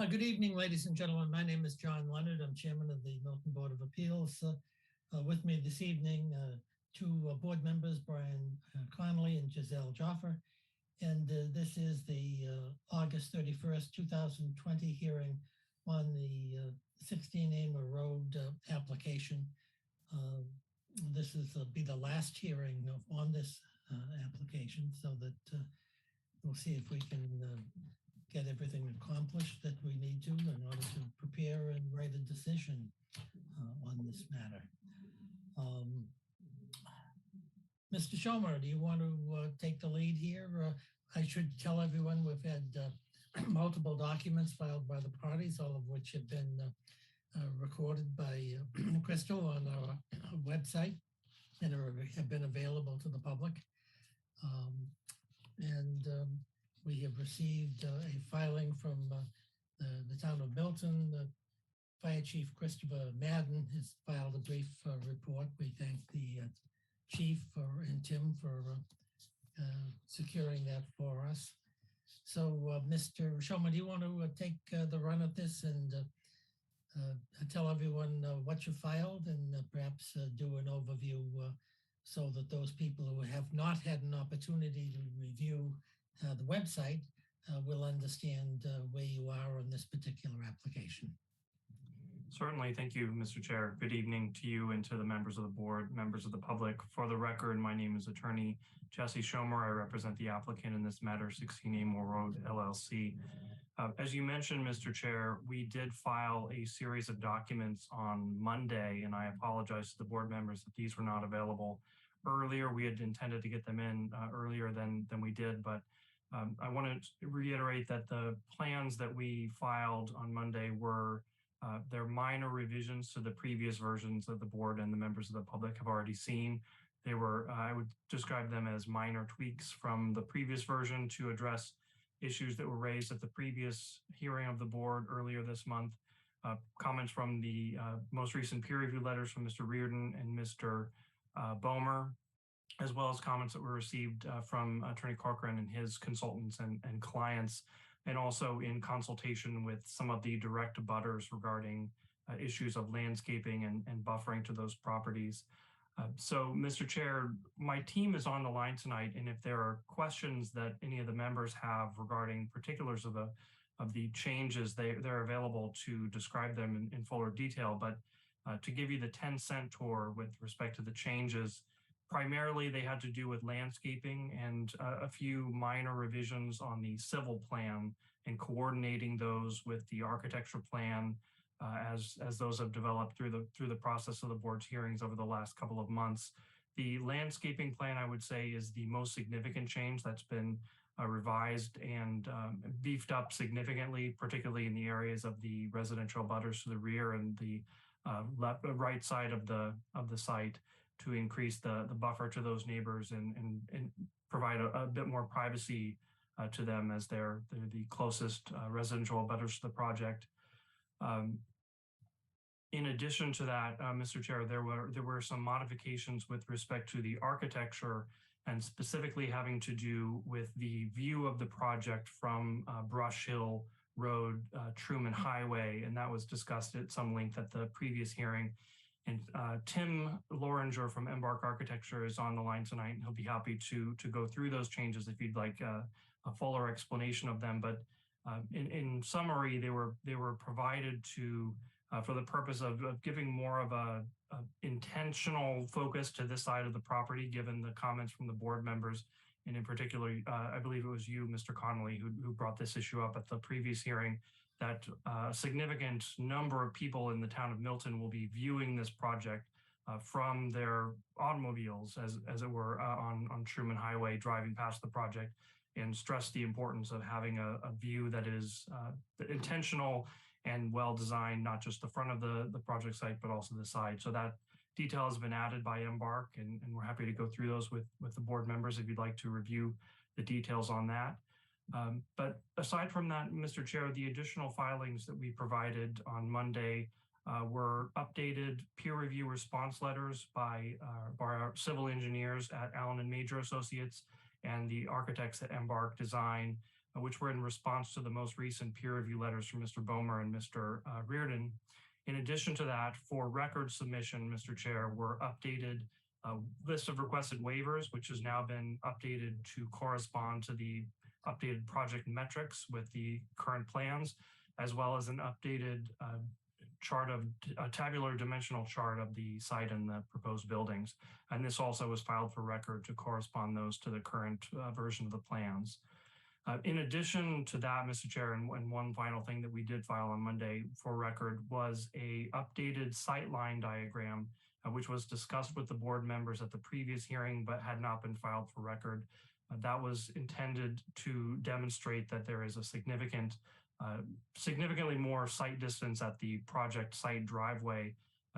Good evening, ladies and gentlemen. My name is John Leonard. I'm chairman of the Milton Board of Appeals. With me this evening, two board members, Brian Connolly and Giselle Joffer. And this is the August 31st, 2020 hearing on the 16 Amer Road application. This is be the last hearing on this application, so that we'll see if we can get everything accomplished that we need to in order to prepare and write a decision on this matter. Mr. Schomer, do you want to take the lead here? I should tell everyone we've had multiple documents filed by the parties, all of which have been recorded by Crystal on our website and have been available to the public. We have received a filing from the town of Milton. Fire Chief Christopher Madden has filed a brief report. We thank the chief and Tim for securing that for us. So, Mr. Schomer, do you want to take the run at this and tell everyone what you filed and perhaps do an overview so that those people who have not had an opportunity to review the website will understand where you are on this particular application. Certainly. Thank you, Mr. Chair. Good evening to you and to the members of the board, members of the public. For the record, my name is Attorney Jesse Schomer. I represent the applicant in this matter, 16 Amore Road, LLC. As you mentioned, Mr. Chair, we did file a series of documents on Monday, and I apologize to the board members that these were not available earlier. We had intended to get them in earlier than we did, but I want to reiterate that the plans that we filed on Monday were they're minor revisions to the previous versions that the board and the members of the public have already seen. They were, I would describe them as minor tweaks from the previous version to address issues that were raised at the previous hearing of the board earlier this month. Comments from the most recent peer review letters from Mr. Reardon and Mr. Bomer, as well as comments that were received from Attorney Corcoran and his consultants and clients, and also in consultation with some of the direct abutters regarding issues of landscaping and buffering to those properties. So, Mr. Chair, my team is on the line tonight, and if there are questions that any of the members have regarding particulars of the changes, they're available to describe them in fuller detail. But to give you the 10-cent tour with respect to the changes, primarily they had to do with landscaping and a few minor revisions on the civil plan and coordinating those with the architecture plan as those have developed through the process of the board's hearings over the last couple of months. The landscaping plan, I would say, is the most significant change that's been revised and beefed up significantly, particularly in the areas of the residential abutters to the rear and the right side of the site, to increase the buffer to those neighbors and provide a bit more privacy to them as they're the closest residential abutters to the project. In addition to that, Mr. Chair, there were some modifications with respect to the architecture and specifically having to do with the view of the project from Brush Hill Road, Truman Highway, and that was discussed at some length at the previous hearing. And Tim Loringer from Embark Architecture is on the line tonight, and he'll be happy to go through those changes if you'd like a fuller explanation of them. But in summary, they were provided to for the purpose of giving more of a intentional focus to this side of the property, given the comments from the board members, and in particular, I believe it was you, Mr. Connolly, who brought this issue up at the previous hearing, that a significant number of people in the town of Milton will be viewing this project from their automobiles, as it were, on Truman Highway, driving past the project, and stress the importance of having a view that is intentional and well designed, not just the front of the project site, but also the side. So that detail has been added by Embark, and we're happy to go through those with the board members if you'd like to review the details on that. But aside from that, Mr. Chair, the additional filings that we provided on Monday were updated peer review response letters by our civil engineers at Allen and Major Associates and the architects at Embark Design, which were in response to the most recent peer review letters from Mr. Bomer and Mr. Reardon. In addition to that, for record submission, Mr. Chair, were updated list of requested waivers, which has now been updated to correspond to the updated project metrics with the current plans, as well as an updated chart of a tabular dimensional chart of the site and the proposed buildings. And this also was filed for record to correspond those to the current version of the plans. In addition to that, Mr. Chair, and one final thing that we did file on Monday for record was a updated sightline diagram, which was discussed with the board members at the previous hearing, but had not been filed for record. That was intended to demonstrate that there is a significantly more site distance at the project site driveway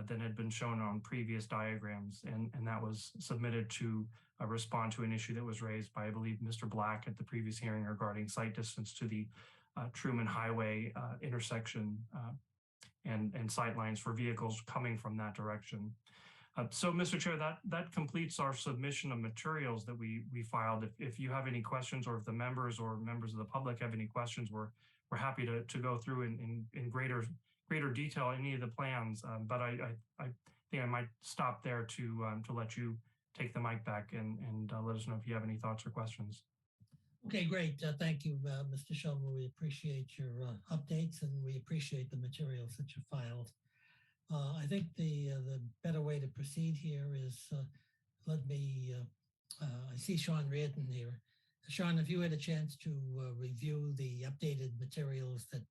than had been shown on previous diagrams. And that was submitted to respond to an issue that was raised by, I believe, Mr. Black at the previous hearing regarding site distance to the Truman Highway intersection and sight lines for vehicles coming from that direction. So, Mr. Chair, that completes our submission of materials that we filed. If you have any questions, or if the members or members of the public have any questions, we're happy to go through in greater detail any of the plans. But I think I might stop there to let you take the mic back and let us know if you have any thoughts or questions. Okay, great. Thank you, Mr. Schomer. We appreciate your updates, and we appreciate the materials that you filed. I think the better way to proceed here is I see Sean Reardon here. Sean, if you had a chance to review the updated materials that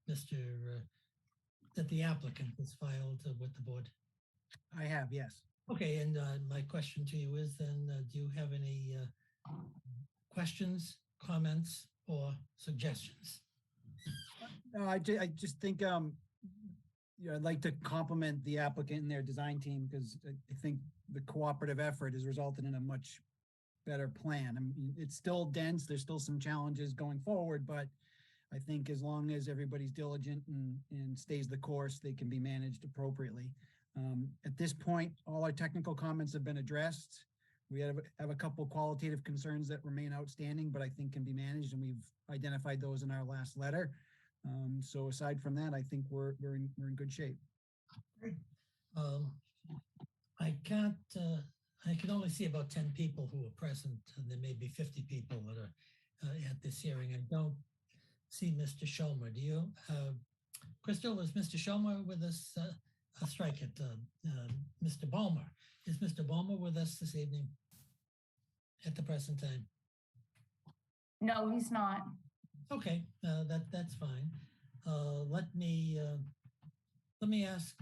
that the applicant has filed with the board. I have, yes. Okay, and my question to you is then, do you have any questions, comments, or suggestions? No, I just think I'd like to compliment the applicant and their design team, because I think the cooperative effort has resulted in a much better plan. I mean, it's still dense. There's still some challenges going forward, but I think as long as everybody's diligent and stays the course, they can be managed appropriately. At this point, all our technical comments have been addressed. We have a couple qualitative concerns that remain outstanding, but I think can be managed, and we've identified those in our last letter. So aside from that, I think we're in good shape. I can only see about 10 people who are present, and there may be 50 people that are at this hearing. I don't see Mr. Schomer. Do you? Crystal, is Mr. Schomer with us? Strike it. Mr. Bomer. Is Mr. Bomer with us this evening at the present time? No, he's not. Okay, that's fine. Let me ask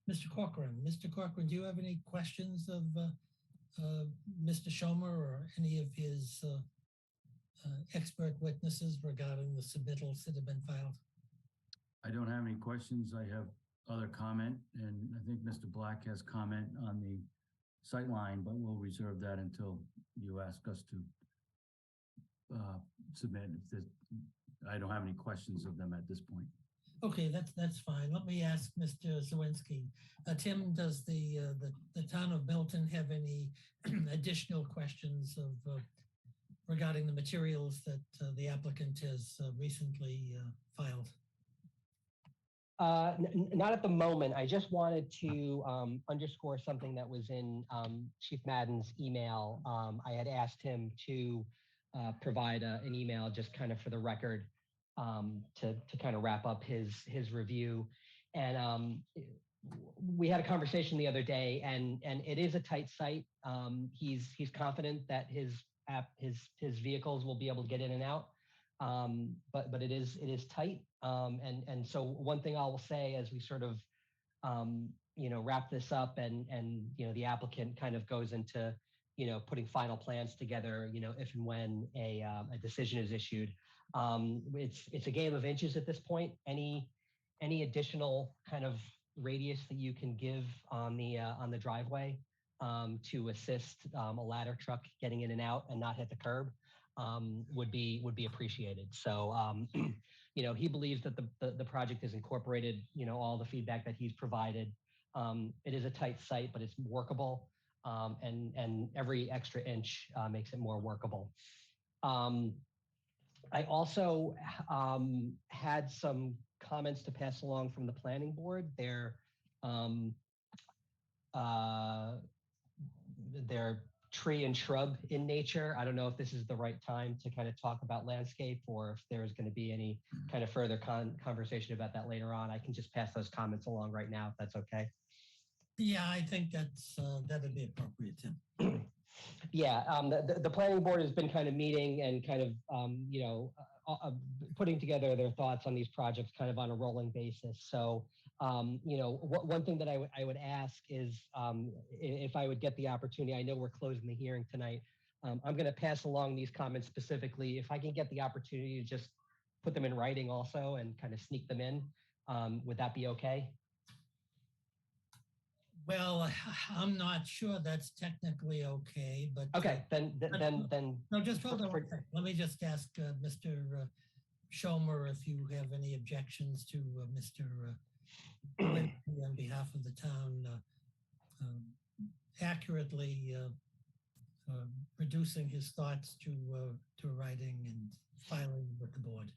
Mr. Corcoran. Mr. Corcoran, do you have any questions of Mr. Schomer or any of his expert witnesses regarding the submittals that have been filed? I don't have any questions. I have other comment, and I think Mr. Black has comment on the sightline, but we'll reserve that until you ask us to submit. I don't have any questions of them at this point. Okay, that's fine. Let me ask Mr. Zawinski. Tim, does the town of Milton have any additional questions of regarding the materials that the applicant has recently filed? Not at the moment. I just wanted to underscore something that was in Chief Madden's email. I had asked him to provide an email just kind of for the record to kind of wrap up his review. And we had a conversation the other day, and it is a tight site. He's confident that his vehicles will be able to get in and out. But it is tight. And so one thing I will say as we sort of, wrap this up and the applicant kind of goes into, putting final plans together, if and when a decision is issued. It's a game of inches at this point. Any additional kind of radius that you can give on the driveway to assist a ladder truck getting in and out and not hit the curb would be appreciated. So, he believes that the project has incorporated, all the feedback that he's provided. It is a tight site, but it's workable. And every extra inch makes it more workable. I also had some comments to pass along from the planning board. Um, uh, they're tree and shrub in nature. I don't know if this is the right time to kind of talk about landscape or if there's going to be any kind of further conversation about that later on. I can just pass those comments along right now if that's okay. Yeah, I think that'd be appropriate, Tim. Yeah, the planning board has been kind of meeting and kind of, putting together their thoughts on these projects kind of on a rolling basis. So, one thing that I would ask is if I would get the opportunity, I know we're closing the hearing tonight. I'm going to pass along these comments specifically. If I can get the opportunity to just put them in writing also and kind of sneak them in, would that be okay? Well, I'm not sure that's technically okay, but Okay, then no, just hold on. Let me just ask Mr. Schomer if you have any objections to Mr. Lindsay on behalf of the town accurately reducing his thoughts to writing and filing with the board.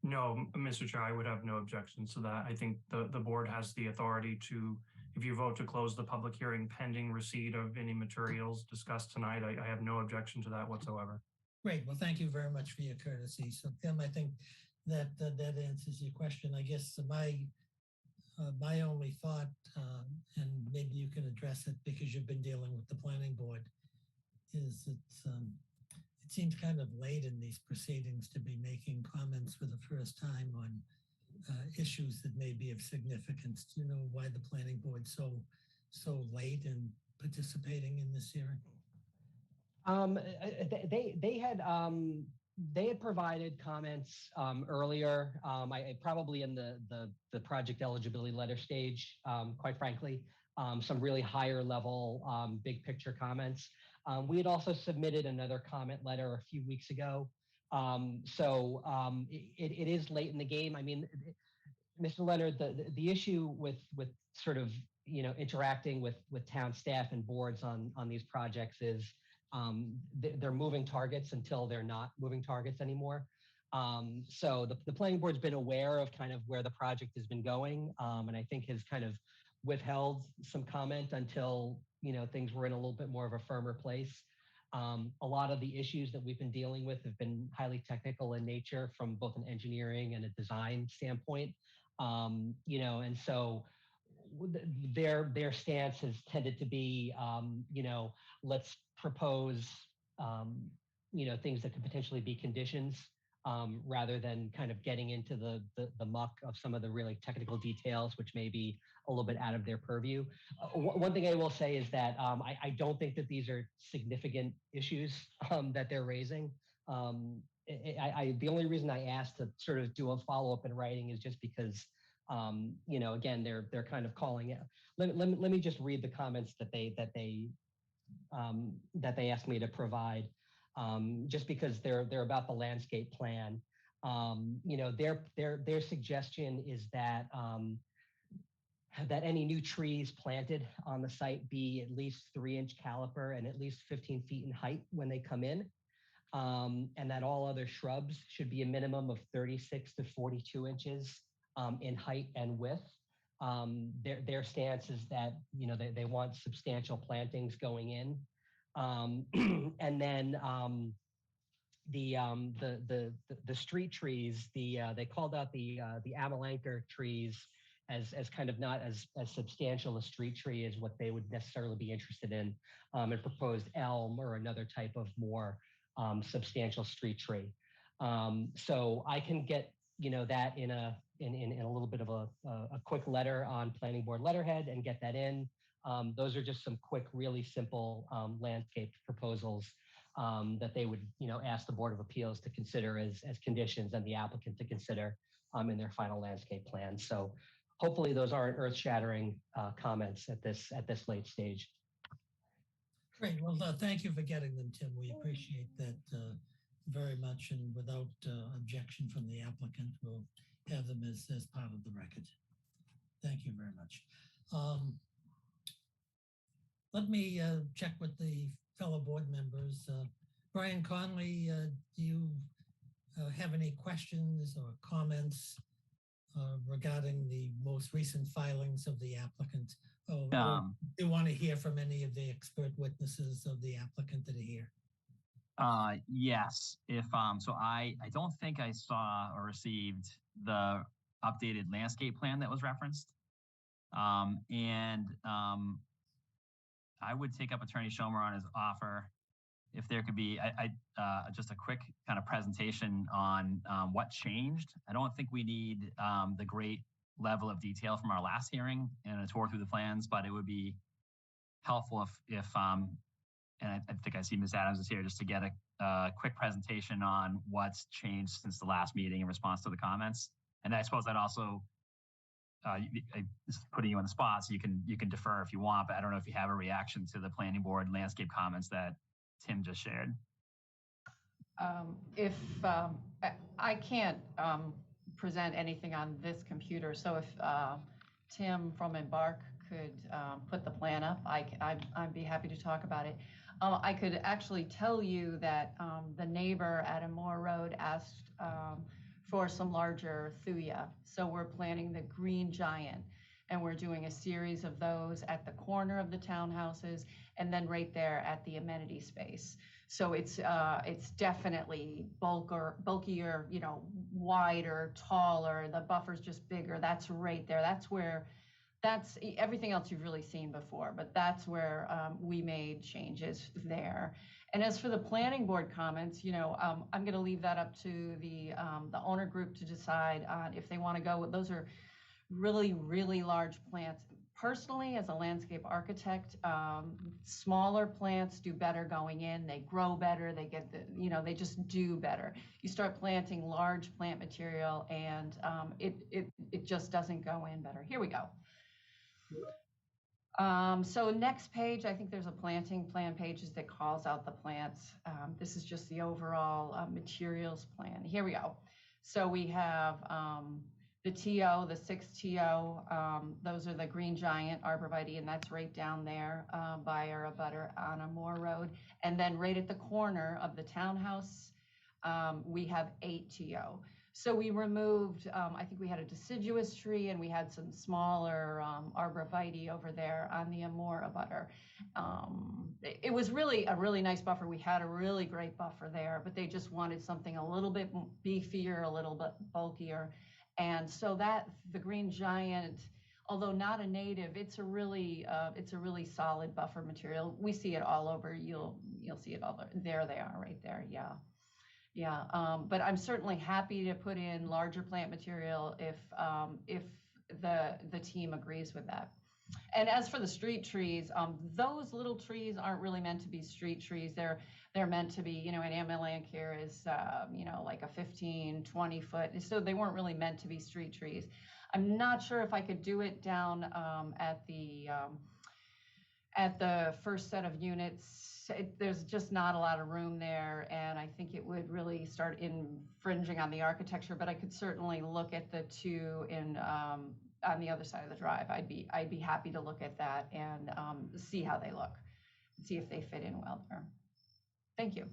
No, Mr. Chair, I would have no objections to that. I think the board has the authority to, if you vote to close the public hearing pending receipt of any materials discussed tonight, I have no objection to that whatsoever. Great. Well, thank you very much for your courtesy. So, Tim, I think that answers your question. I guess my only thought, and maybe you can address it because you've been dealing with the planning board, is it seems kind of late in these proceedings to be making comments for the first time on issues that may be of significance. Do you know why the planning board so late in participating in this hearing? They had provided comments earlier. I probably in the project eligibility letter stage, quite frankly, some really higher level big picture comments. We had also submitted another comment letter a few weeks ago. It is late in the game. I mean, Mr. Leonard, the issue with sort of interacting with town staff and boards on these projects is they're moving targets until they're not moving targets anymore. So the planning board's been aware of kind of where the project has been going, and I think has kind of withheld some comment until things were in a little bit more of a firmer place. A lot of the issues that we've been dealing with have been highly technical in nature from both an engineering and a design standpoint. And so their stance has tended to be, let's propose, things that could potentially be conditions rather than kind of getting into the muck of some of the really technical details, which may be a little bit out of their purview. One thing I will say is that I don't think that these are significant issues that they're raising. The only reason I asked to sort of do a follow-up in writing is just because, again, they're kind of calling it. Let me just read the comments that they asked me to provide, just because they're about the landscape plan. Their suggestion is that that any new trees planted on the site be at least 3-inch caliper and at least 15 feet in height when they come in. And that all other shrubs should be a minimum of 36 to 42 inches in height and width. Their stance is that they want substantial plantings going in, and then the street trees. They called out the Amelanker trees as kind of not as substantial a street tree as what they would necessarily be interested in, and proposed elm or another type of more substantial street tree. So I can get that in a little bit of a quick letter on planning board letterhead and get that in. Those are just some quick, really simple landscape proposals that they would ask the Board of Appeals to consider as conditions and the applicant to consider in their final landscape plan. So hopefully those aren't earth-shattering comments at this late stage. Great. Well, thank you for getting them, Tim. We appreciate that very much. And without objection from the applicant, we'll have them as part of the record. Thank you very much. Let me check with the fellow board members. Brian Conley, do you have any questions or comments regarding the most recent filings of the applicant? Or do you want to hear from any of the expert witnesses of the applicant that are here? Yes, if so I don't think I saw or received the updated landscape plan that was referenced. I would take up Attorney Schomer on his offer if there could be just a quick kind of presentation on what changed. I don't think we need the great level of detail from our last hearing and a tour through the plans, but it would be helpful if and I think I see Ms. Adams is here just to get a quick presentation on what's changed since the last meeting in response to the comments. And I suppose that also is putting you on the spot, so you can defer if you want, but I don't know if you have a reaction to the planning board landscape comments that Tim just shared. I can't present anything on this computer, so if Tim from Embark could put the plan up, I'd be happy to talk about it. I could actually tell you that the neighbor at Amore Road asked for some larger thuya. So we're planting the green giant, and we're doing a series of those at the corner of the townhouses and then right there at the amenity space. So it's definitely bulkier, you know, wider, taller, the buffer's just bigger. That's right there. That's everything else you've really seen before, but that's where we made changes there. And as for the planning board comments, you know, I'm going to leave that up to the owner group to decide on if they want to go with. Those are really, really large plants. Personally, as a landscape architect, smaller plants do better going in. They grow better. They get they just do better. You start planting large plant material, and it just doesn't go in better. Here we go. So next page, I think there's a planting plan pages that calls out the plants. This is just the overall materials plan. Here we go. So we have the TO, the 6TO, those are the green giant arborvitae, and that's right down there by our abutter on Amore Road. And then right at the corner of the townhouse, we have 8TO. So we removed, I think we had a deciduous tree, and we had some smaller arborvitae over there on the Amore abutter. It was really a really nice buffer. We had a really great buffer there, but they just wanted something a little bit beefier, a little bit bulkier. And so that the green giant, although not a native, it's a really solid buffer material. We see it all over. You'll see it all there. There they are, right there. Yeah. Yeah, but I'm certainly happy to put in larger plant material if the team agrees with that. And as for the street trees, those little trees aren't really meant to be street trees. They're meant to be, an Amaranth here is, like a 15, 20 foot. So they weren't really meant to be street trees. I'm not sure if I could do it down at the first set of units. There's just not a lot of room there, and I think it would really start infringing on the architecture, but I could certainly look at the two on the other side of the drive. I'd be happy to look at that and see how they look, see if they fit in well there. Thank you.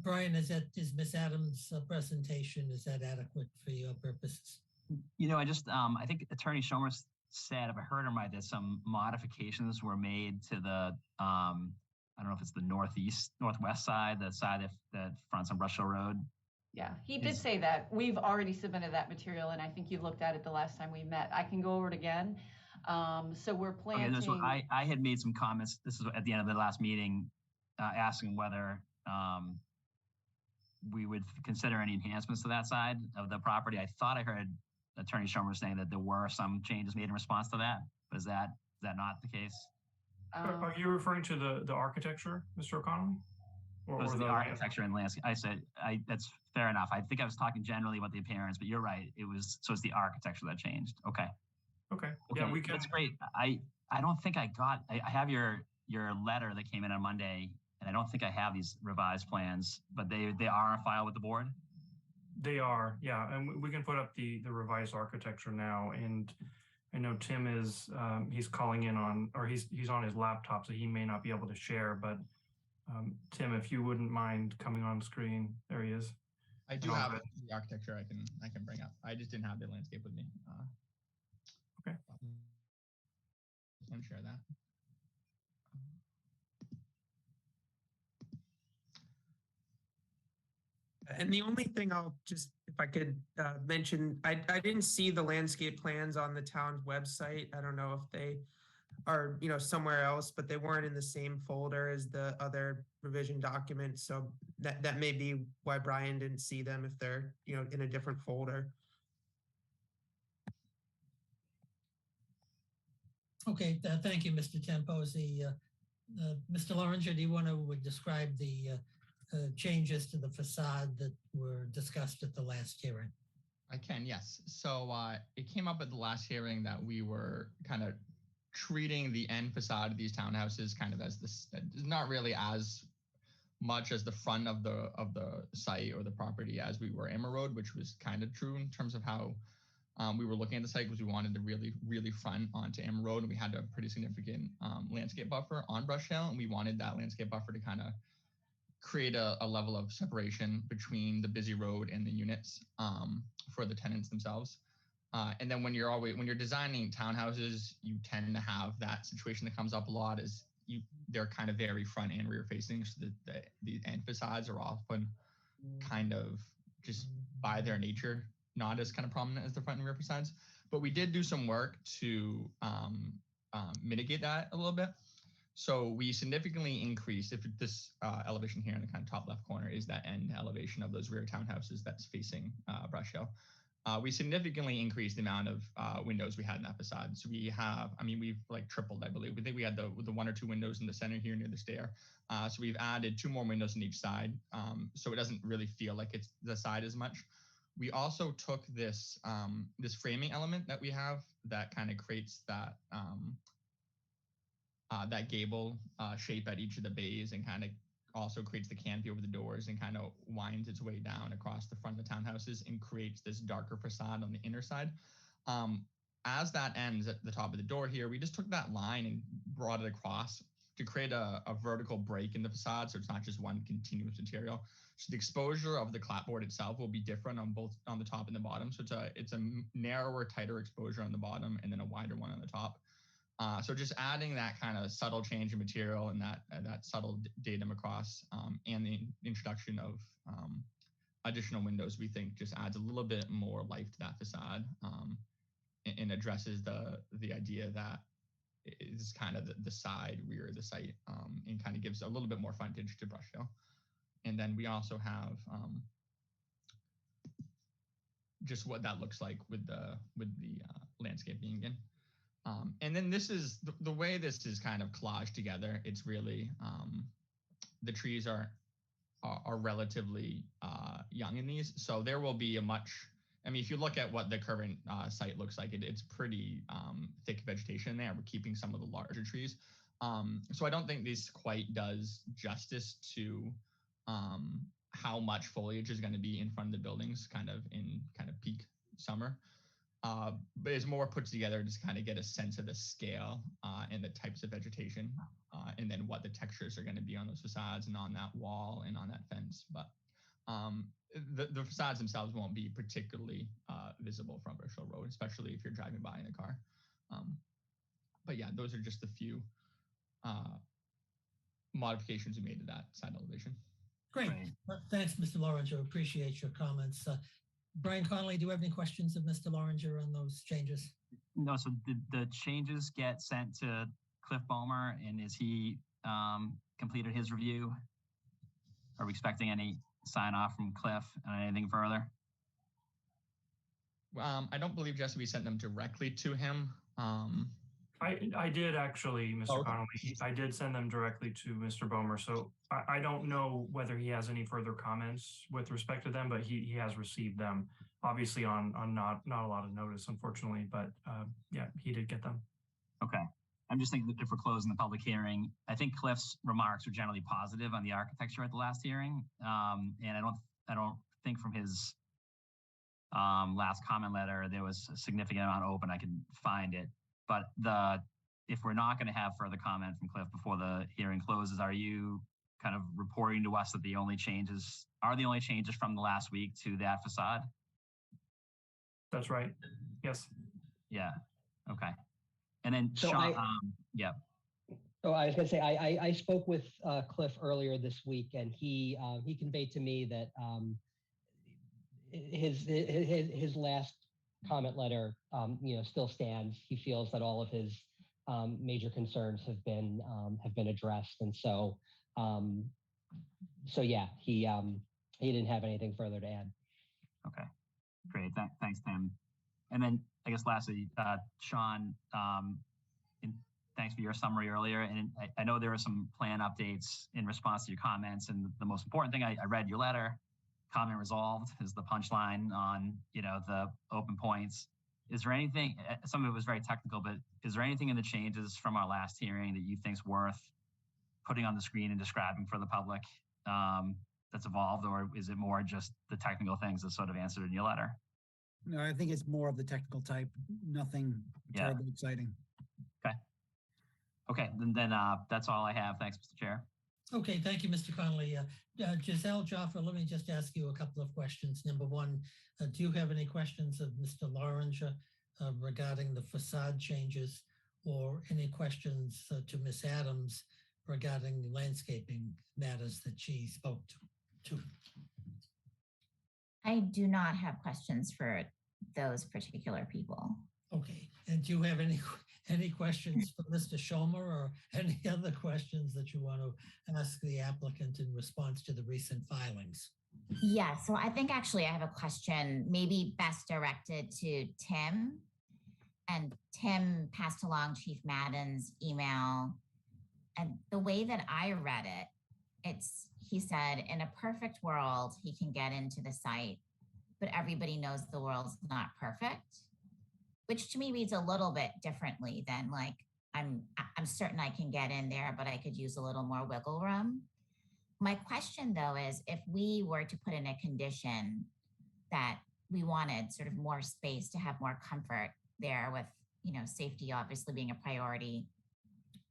Brian, is Ms. Adams' presentation, is that adequate for your purposes? I think Attorney Schomer said, if I heard him right, that some modifications were made to the, I don't know if it's the northwest side, the side that fronts on Brush Hill Road. Yeah, he did say that. We've already submitted that material, and I think you looked at it the last time we met. I can go over it again. So we're planting. Okay, so I had made some comments. This is at the end of the last meeting, asking whether we would consider any enhancements to that side of the property. I thought I heard Attorney Schomer saying that there were some changes made in response to that. But is that not the case? Are you referring to the architecture, Mr. O'Connell? Or the architecture and landscape? I said, that's fair enough. I think I was talking generally about the appearance, but you're right. It's the architecture that changed. Okay. Yeah, we can. That's great. I don't think I have your letter that came in on Monday, and I don't think I have these revised plans, but they are on file with the board. They are, yeah, and we can put up the revised architecture now. And I know Tim is he's calling in on, or he's on his laptop, so he may not be able to share. But Tim, if you wouldn't mind coming on screen, there he is. I do No, have but- the architecture I can bring up. I just didn't have the landscape with me. Okay. And share that. And the only thing I'll just, if I could mention, I didn't see the landscape plans on the town's website. I don't know if they are, somewhere else, but they weren't in the same folder as the other revision documents. So that may be why Brian didn't see them if they're, in a different folder. Okay, thank you, Mr. Temposi. Mr. Loringer, do you want to describe the changes to the facade that were discussed at the last hearing? I can, yes. So it came up at the last hearing that we were kind of treating the end facade of these townhouses kind of as this, not really as much as the front of the site or the property as we were Emma Road, which was kind of true in terms of how we were looking at the site, because we wanted to really front onto Emma Road, and we had a pretty significant landscape buffer on Brush Hill, and we wanted that landscape buffer to kind of create a level of separation between the busy road and the units for the tenants themselves. And then when you're designing townhouses, you tend to have that situation that comes up a lot is they're kind of very front and rear facing. So the end facades are often kind of just by their nature, not as kind of prominent as the front and rear facades. But we did do some work to mitigate that a little bit. So we significantly increased, if this elevation here in the kind of top left corner is that end elevation of those rear townhouses that's facing Brush Hill. We significantly increased the amount of windows we had in that facade. So we've like tripled, I believe. We think we had the 1 or 2 windows in the center here near the stair. So we've added 2 more windows on each side. So it doesn't really feel like it's the side as much. We also took this this framing element that we have that kind of creates that that gable shape at each of the bays, and kind of also creates the canopy over the doors and kind of winds its way down across the front of the townhouses and creates this darker facade on the inner side. As that ends at the top of the door here, we just took that line and brought it across to create a vertical break in the facade, so it's not just one continuous material. So the exposure of the clapboard itself will be different on the top and the bottom. So it's a narrower, tighter exposure on the bottom and then a wider one on the top. So just adding that kind of subtle change in material and that subtle datum across and the introduction of additional windows, we think just adds a little bit more life to that facade and addresses the idea that is kind of the side rear of the site and kind of gives a little bit more frontage to Brush Hill. And then we also have just what that looks like with the landscape being in. And then this is the way this is kind of collaged together. It's really the trees are relatively young in these, so there will be if you look at what the current site looks like, it's pretty thick vegetation there. We're keeping some of the larger trees, so I don't think this quite does justice to how much foliage is going to be in front of the buildings, kind of in peak summer. But it's more put together to kind of get a sense of the scale and the types of vegetation, and then what the textures are going to be on those facades and on that wall and on that fence. But the facades themselves won't be particularly visible from Brush Hill Road, especially if you're driving by in a car. But yeah, those are just a few modifications we made to that side elevation. Great. Thanks, Mr. Loringer. Appreciate your comments. Brian Connolly, do you have any questions of Mr. Loringer on those changes? No, so did the changes get sent to Cliff Bomer, and is he completed his review? Are we expecting any sign off from Cliff on anything further? I don't believe, Jesse, we sent them directly to him. I did actually, Mr. Connolly. I did send them directly to Mr. Bomer. So I don't know whether he has any further comments with respect to them, but he has received them, obviously on not a lot of notice, unfortunately. But yeah, he did get them. Okay. I'm just thinking that if we're closing the public hearing, I think Cliff's remarks were generally positive on the architecture at the last hearing, and I don't think from his last comment letter there was a significant amount open. I can find it. But if we're not going to have further comment from Cliff before the hearing closes, are you kind of reporting to us that the only changes are the only changes from the last week to that facade? That's right. Yes. Yeah. Okay. And then So Sean, I- yeah. Oh, I was going to say, I spoke with Cliff earlier this week, and he conveyed to me that his last comment letter, still stands. He feels that all of his major concerns have been addressed, and so yeah, he didn't have anything further to add. Okay. Great. Thanks, Tim. And then I guess lastly, Sean, and thanks for your summary earlier. And I know there were some plan updates in response to your comments. And the most important thing, I read your letter. Comment resolved is the punchline on the open points. Is there anything? Some of it was very technical, but is there anything in the changes from our last hearing that you think is worth putting on the screen and describing for the public that's evolved, or is it more just the technical things that sort of answered in your letter? No, I think it's more of the technical type. Nothing terribly exciting. Okay, then that's all I have. Thanks, Mr. Chair. Okay, thank you, Mr. Connolly. Giselle Joffer, let me just ask you a couple of questions. Number one, do you have any questions of Mr. Loranger regarding the facade changes, or any questions to Ms. Adams regarding landscaping matters that she spoke to? I do not have questions for those particular people. Okay, and do you have any questions for Mr. Schomer, or any other questions that you want to ask the applicant in response to the recent filings? Yeah, so I think actually I have a question maybe best directed to Tim. And Tim passed along Chief Madden's email. And the way that I read it, he said, in a perfect world, he can get into the site, but everybody knows the world's not perfect, which to me reads a little bit differently than like, I'm certain I can get in there, but I could use a little more wiggle room. My question though is, if we were to put in a condition that we wanted sort of more space to have more comfort there, with safety obviously being a priority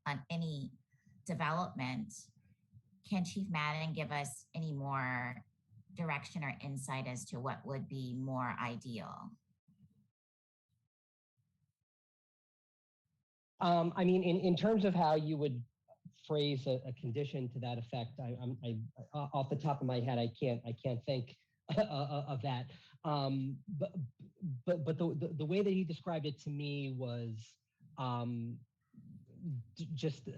on any development, can Chief Madden give us any more direction or insight as to what would be more ideal? I mean, in terms of how you would phrase a condition to that effect, I off the top of my head, I can't think of that. But the way that he described it to me was just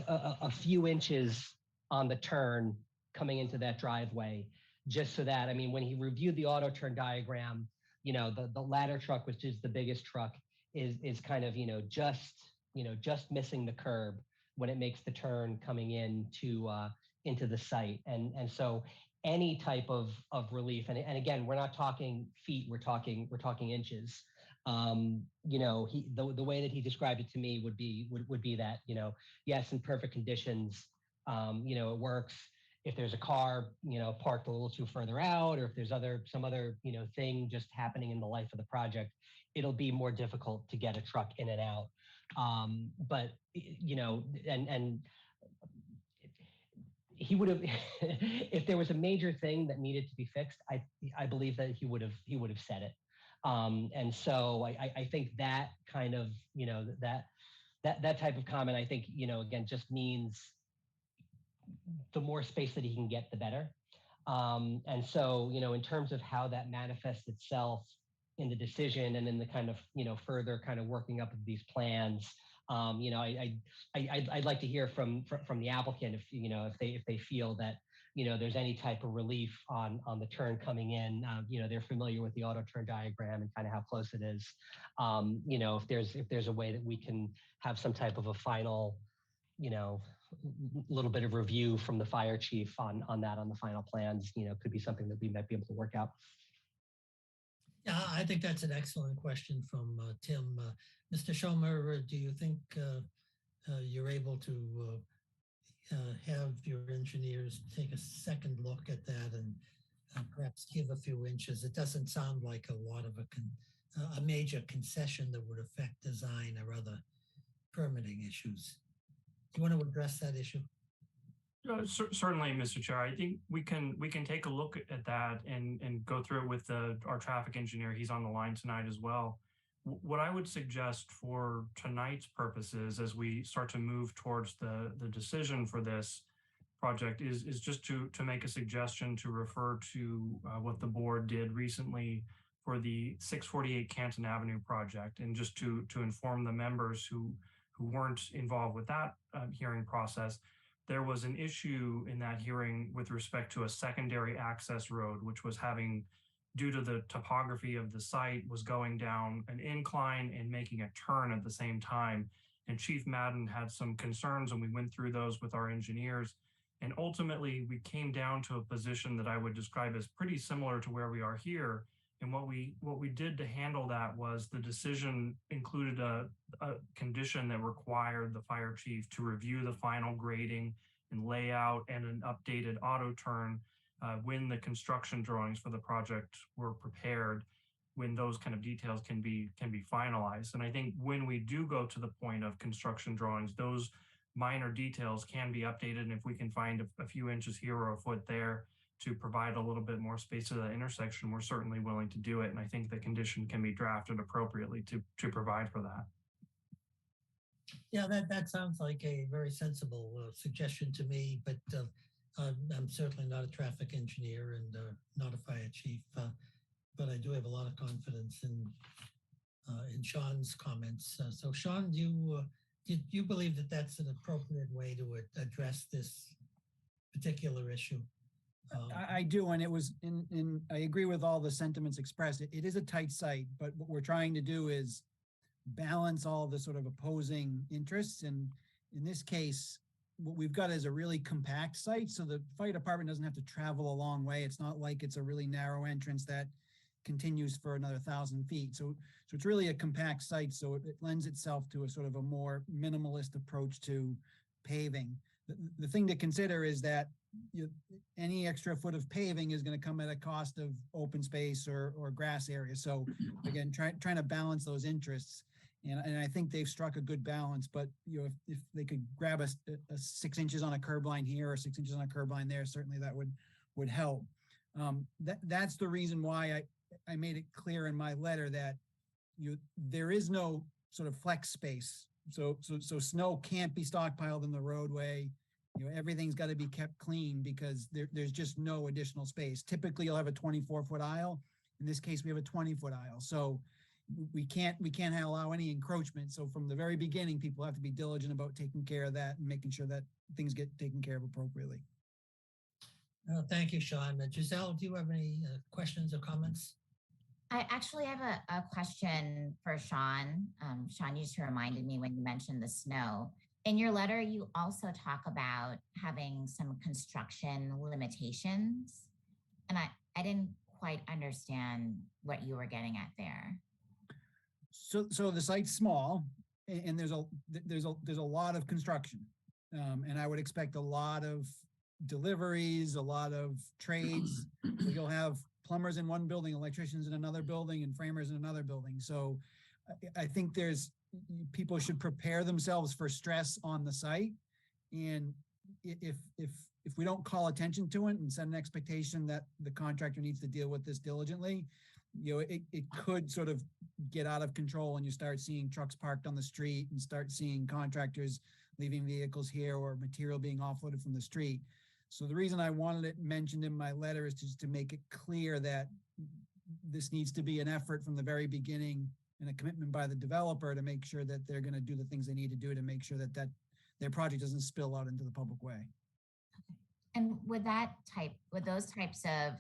a few inches on the turn coming into that driveway, just so that, I mean, when he reviewed the auto turn diagram, the ladder truck, which is the biggest truck, is kind of, just missing the curb when it makes the turn coming into the site. And so any type of relief, and again, we're not talking feet, we're talking inches. The way that he described it to me would be that, yes, in perfect conditions, it works. If there's a car, parked a little too further out, or if there's some other, thing just happening in the life of the project, it'll be more difficult to get a truck in and out. But, and he would have, if there was a major thing that needed to be fixed, I believe that he would have said it. And so I think that kind of, that type of comment, I think, again, just means the more space that he can get, the better. And so, in terms of how that manifests itself in the decision and in the kind of, further kind of working up of these plans, I'd like to hear from the applicant if they feel that, there's any type of relief on the turn coming in. They're familiar with the auto turn diagram and kind of how close it is. If there's a way that we can have some type of a final, little bit of review from the fire chief on the final plans, could be something that we might be able to work out. Yeah, I think that's an excellent question from Tim. Mr. Schomer, do you think you're able to have your engineers take a second look at that and perhaps give a few inches? It doesn't sound like a lot of a major concession that would affect design or other permitting issues. Do you want to address that issue? Certainly, Mr. Chair. I think we can take a look at that and go through it with our traffic engineer. He's on the line tonight as well. What I would suggest for tonight's purposes, as we start to move towards the decision for this project, is just to make a suggestion to refer to what the board did recently for the 648 Canton Avenue project, and just to inform the members who weren't involved with that hearing process. There was an issue in that hearing with respect to a secondary access road, which was having, due to the topography of the site, was going down an incline and making a turn at the same time. And Chief Madden had some concerns, and we went through those with our engineers. And ultimately, we came down to a position that I would describe as pretty similar to where we are here. And what we did to handle that was the decision included a condition that required the fire chief to review the final grading and layout and an updated auto turn when the construction drawings for the project were prepared, when those kind of details can be finalized. And I think when we do go to the point of construction drawings, those minor details can be updated. And if we can find a few inches here or a foot there to provide a little bit more space to that intersection, we're certainly willing to do it. And I think the condition can be drafted appropriately to provide for that. Yeah, that sounds like a very sensible suggestion to me, but I'm certainly not a traffic engineer and not a fire chief, but I do have a lot of confidence in Sean's comments. So Sean, did you believe that that's an appropriate way to address this particular issue? I do, and it was I agree with all the sentiments expressed. It is a tight site, but what we're trying to do is balance all the sort of opposing interests. And in this case, what we've got is a really compact site, so the fire department doesn't have to travel a long way. It's not like it's a really narrow entrance that continues for another 1,000 feet. So it's really a compact site, so it lends itself to a sort of a more minimalist approach to paving. The thing to consider is that any extra foot of paving is going to come at a cost of open space or grass area. So again, trying to balance those interests. And I think they've struck a good balance, but if they could grab a 6 inches on a curb line here or 6 inches on a curb line there, certainly that would help. That's the reason why I made it clear in my letter that there is no sort of flex space. So snow can't be stockpiled in the roadway. Everything's got to be kept clean because there's just no additional space. Typically, you'll have a 24-foot aisle. In this case, we have a 20-foot aisle. So we can't allow any encroachment. So from the very beginning, people have to be diligent about taking care of that and making sure that things get taken care of appropriately. Thank you, Sean. Giselle, do you have any questions or comments? I actually have a question for Sean. Sean, you just reminded me when you mentioned the snow. In your letter, you also talk about having some construction limitations. And I didn't quite understand what you were getting at there. So the site's small, and there's a lot of construction, and I would expect a lot of deliveries, a lot of trades. So you'll have plumbers in one building, electricians in another building, and framers in another building. So I think people should prepare themselves for stress on the site, and if we don't call attention to it and set an expectation that the contractor needs to deal with this diligently, it could sort of get out of control, and you start seeing trucks parked on the street and start seeing contractors leaving vehicles here or material being offloaded from the street. So the reason I wanted it mentioned in my letter is just to make it clear that this needs to be an effort from the very beginning and a commitment by the developer to make sure that they're going to do the things they need to do to make sure that their project doesn't spill out into the public way. And would those types of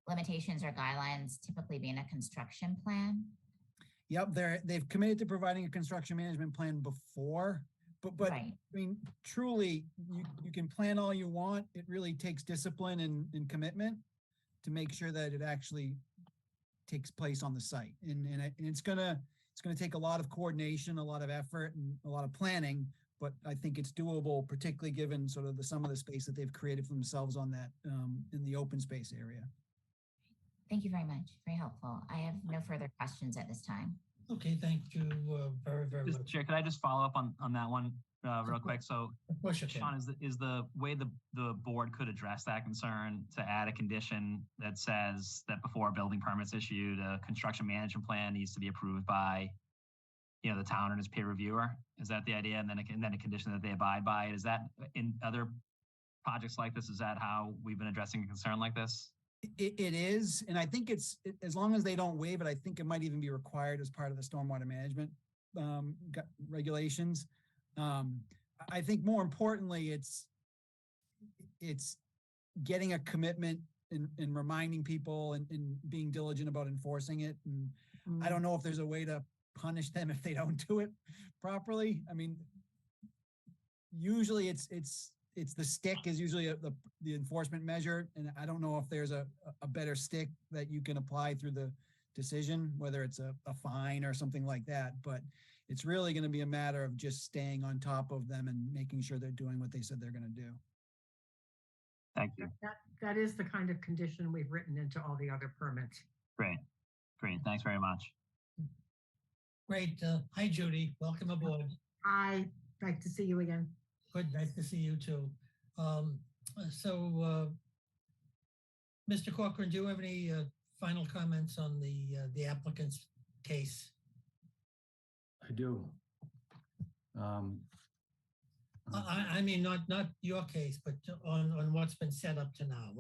limitations or guidelines typically be in a construction plan? Yep, they've committed to providing a construction management plan before, but Right. I mean, truly, you can plan all you want. It really takes discipline and commitment to make sure that it actually takes place on the site. And it's gonna take a lot of coordination, a lot of effort, and a lot of planning. But I think it's doable, particularly given sort of some of the space that they've created for themselves on that in the open space area. Thank you very much. Very helpful. I have no further questions at this time. Okay, thank you very, very Mr. much. Chair, could I just follow up on that one? real quick. So, Of course you can. Sean, is the way the board could address that concern to add a condition that says that before a building permit's issued, a construction management plan needs to be approved by, the town and its peer reviewer? Is that the idea? And then a condition that they abide by it? Is that in other projects like this? Is that how we've been addressing a concern like this? It is, and I think as long as they don't waive it, I think it might even be required as part of the stormwater management regulations. I think more importantly, it's getting a commitment and reminding people and being diligent about enforcing it. And I don't know if there's a way to punish them if they don't do it properly. I mean, usually it's the stick is usually the enforcement measure, and I don't know if there's a better stick that you can apply through the decision, whether it's a fine or something like that. But it's really going to be a matter of just staying on top of them and making sure they're doing what they said they're going to do. Thank you. That is the kind of condition we've written into all the other permits. Great. Thanks very much. Great. Hi, Judy. Welcome aboard. I like to see you again. Good. Nice to see you too. Mr. Corcoran, do you have any final comments on the applicant's case? I do. I mean, not your case, but on what's been set up to now.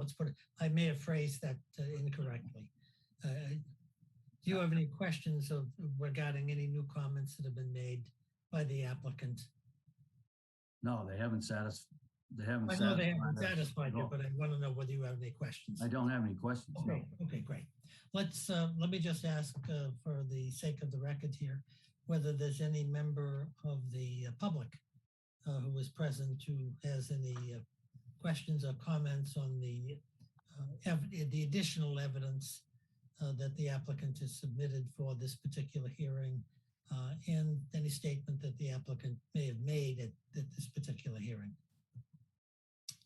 I may have phrased that incorrectly. Do you have any questions regarding any new comments that have been made by the applicant? No, they haven't satisfied. I know they haven't satisfied you, but I want to know whether you have any questions. I don't have any questions. Okay, okay, great. Let me just ask for the sake of the record here, whether there's any member of the public who is present who has any questions or comments on the additional evidence that the applicant has submitted for this particular hearing, and any statement that the applicant may have made at this particular hearing.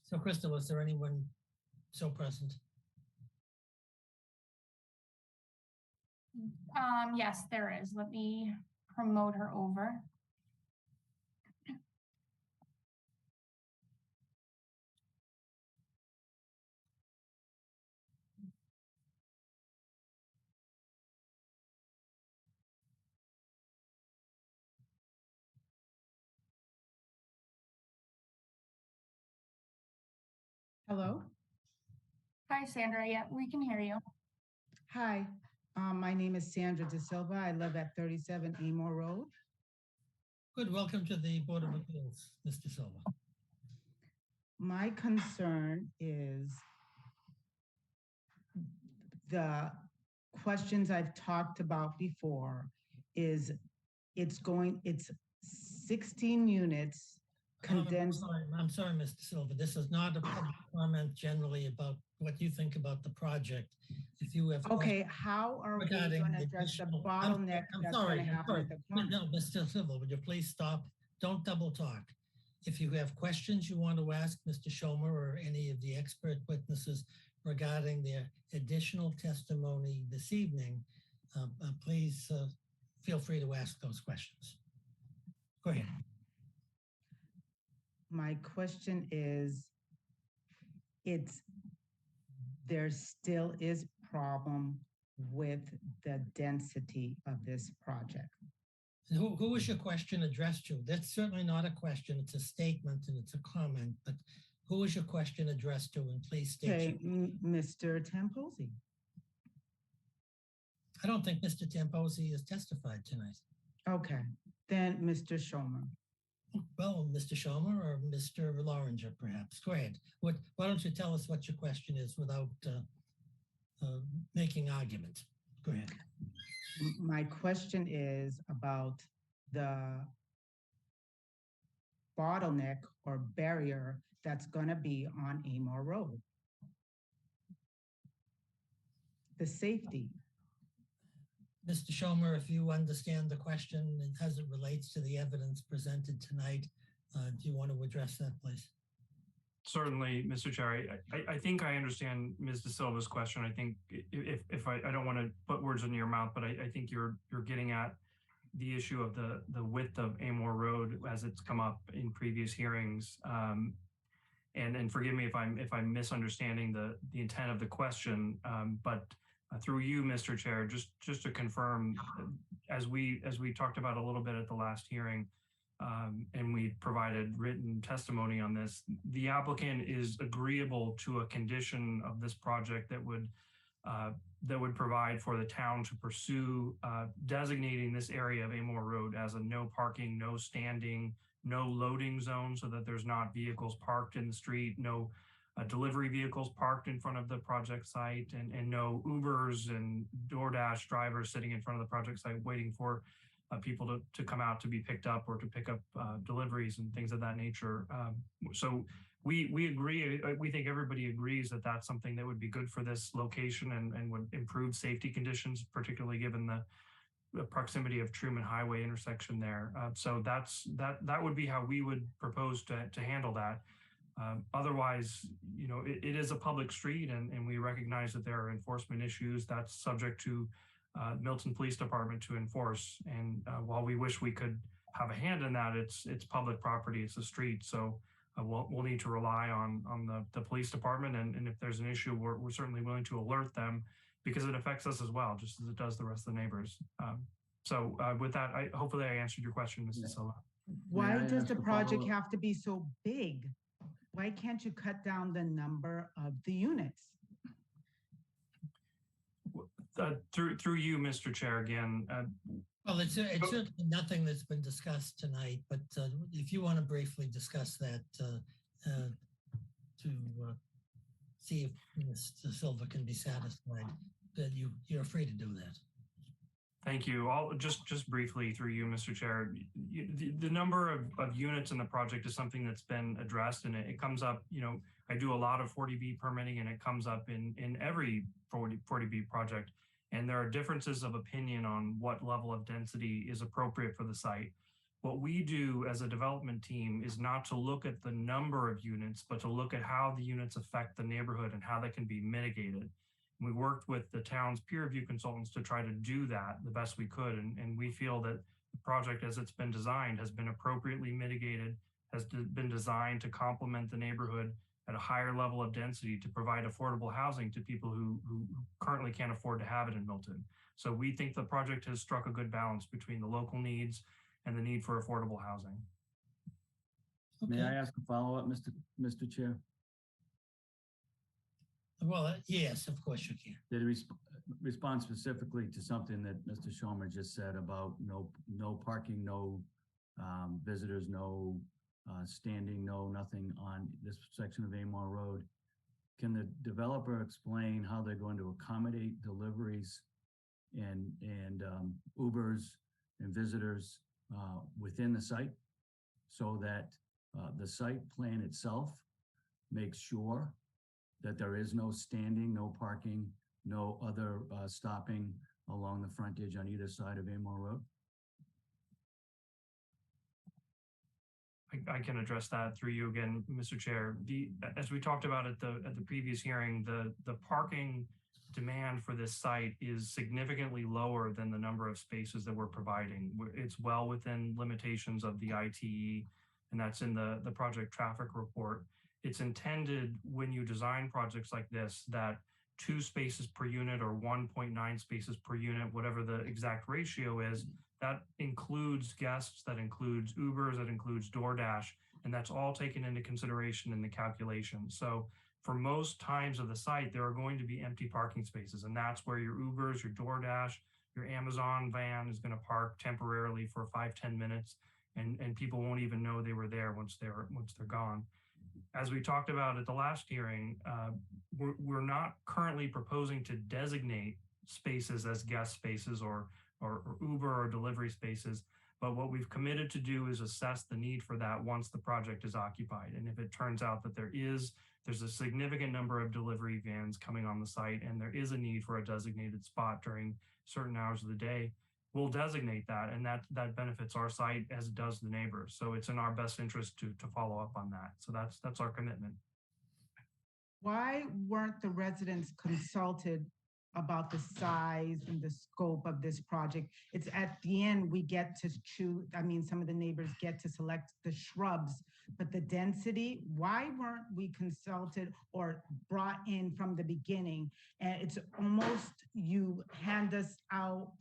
So, Crystal, is there anyone so present? Yes, there is. Let me promote her over. Hello. Hi, Sandra. Yeah, we can hear you. Hi, my name is Sandra De Silva. I live at 37 Amor Road. Good. Welcome to the Board of Appeals, Mr. Silva. My concern is the questions I've talked about before is it's 16 units condensed. I'm sorry, Mr. Silva. This is not a public comment generally about what you think about the project. If you have okay, how are we going to address the bottleneck that's going to happen at the plant? No, Mr. Silva, would you please stop? Don't double talk. If you have questions you want to ask Mr. Schomer or any of the expert witnesses regarding their additional testimony this evening, please feel free to ask those questions. Go ahead. My question is, there still is problem with the density of this project. Who was your question addressed to? That's certainly not a question. It's a statement and it's a comment, but who was your question addressed to? And please state. Okay, Mr. Tamposi. I don't think Mr. Tamposi has testified tonight. Okay, then Mr. Schomer. Well, Mr. Schomer or Mr. Loringer, perhaps. Go ahead. Why don't you tell us what your question is without making argument? Go ahead. My question is about the bottleneck or barrier that's going to be on Amor Road. The safety. Mr. Schomer, if you understand the question and as it relates to the evidence presented tonight, do you want to address that, please? Certainly, Mr. Chair. I think I understand Ms. De Silva's question. I think if I don't want to put words in your mouth, but I think you're getting at the issue of the width of Amore Road as it's come up in previous hearings. And forgive me if I'm misunderstanding the intent of the question, but through you, Mr. Chair, just to confirm, as we talked about a little bit at the last hearing, and we provided written testimony on this, the applicant is agreeable to a condition of this project that would provide for the town to pursue designating this area of Amore Road as a no parking, no standing, no loading zone, so that there's not vehicles parked in the street, no delivery vehicles parked in front of the project site, and no Ubers and DoorDash drivers sitting in front of the project site waiting for people to come out to be picked up or to pick up deliveries and things of that nature. So we agree. We think everybody agrees that that's something that would be good for this location and would improve safety conditions, particularly given the proximity of Truman Highway intersection there. So that would be how we would propose to handle that. Otherwise, you know, it is a public street, and we recognize that there are enforcement issues that's subject to Milton Police Department to enforce. And while we wish we could have a hand in that, it's public property, it's a street. So we'll need to rely on the police department. And if there's an issue, we're certainly willing to alert them, because it affects us as well, just as it does the rest of the neighbors. So with that, hopefully I answered your question, Mrs. Silva. Why May I does ask the a project follow-up? have to be so big? Why can't you cut down the number of the units? Through you, Mr. Chair, again. Well, it's certainly nothing that's been discussed tonight, but if you want to briefly discuss that to see if Mr. Silva can be satisfied, that you're free to do that. Thank you. I'll just briefly through you, Mr. Chair. The number of units in the project is something that's been addressed, and it comes up, you know, I do a lot of 40B permitting, and it comes up in every 40B project. And there are differences of opinion on what level of density is appropriate for the site. What we do as a development team is not to look at the number of units, but to look at how the units affect the neighborhood and how they can be mitigated. We worked with the town's peer review consultants to try to do that the best we could. And we feel that the project as it's been designed has been appropriately mitigated, has been designed to complement the neighborhood at a higher level of density to provide affordable housing to people who currently can't afford to have it in Milton. So we think the project has struck a good balance between the local needs and the need for affordable housing. May I ask a follow-up, Mr. Chair? Well, yes, of course you can. Did he respond specifically to something that Mr. Schomer just said about no parking, no visitors, no standing, no nothing on this section of Amore Road? Can the developer explain how they're going to accommodate deliveries and Ubers and visitors within the site, so that the site plan itself makes sure that there is no standing, no parking, no other stopping along the frontage on either side of Amore Road? I can address that through you again, Mr. Chair. As we talked about at the previous hearing, the parking demand for this site is significantly lower than the number of spaces that we're providing. It's well within limitations of the ITE, and that's in the project traffic report. It's intended, when you design projects like this, that 2 spaces per unit or 1.9 spaces per unit, whatever the exact ratio is, that includes guests, that includes Ubers, that includes DoorDash, and that's all taken into consideration in the calculation. So for most times of the site, there are going to be empty parking spaces, and that's where your Ubers, your DoorDash, your Amazon van is going to park temporarily for 5-10 minutes, and people won't even know they were there once they're gone. As we talked about at the last hearing, we're not currently proposing to designate spaces as guest spaces or Uber or delivery spaces, but what we've committed to do is assess the need for that once the project is occupied. And if it turns out that there's a significant number of delivery vans coming on the site, and there is a need for a designated spot during certain hours of the day, we'll designate that, and that benefits our site as it does the neighbors. So it's in our best interest to follow up on that. So that's our commitment. Why weren't the residents consulted about the size and the scope of this project. It's at the end, we get to choose, I mean, some of the neighbors get to select the shrubs, but the density, why weren't we consulted or brought in from the beginning? And it's almost, you hand us out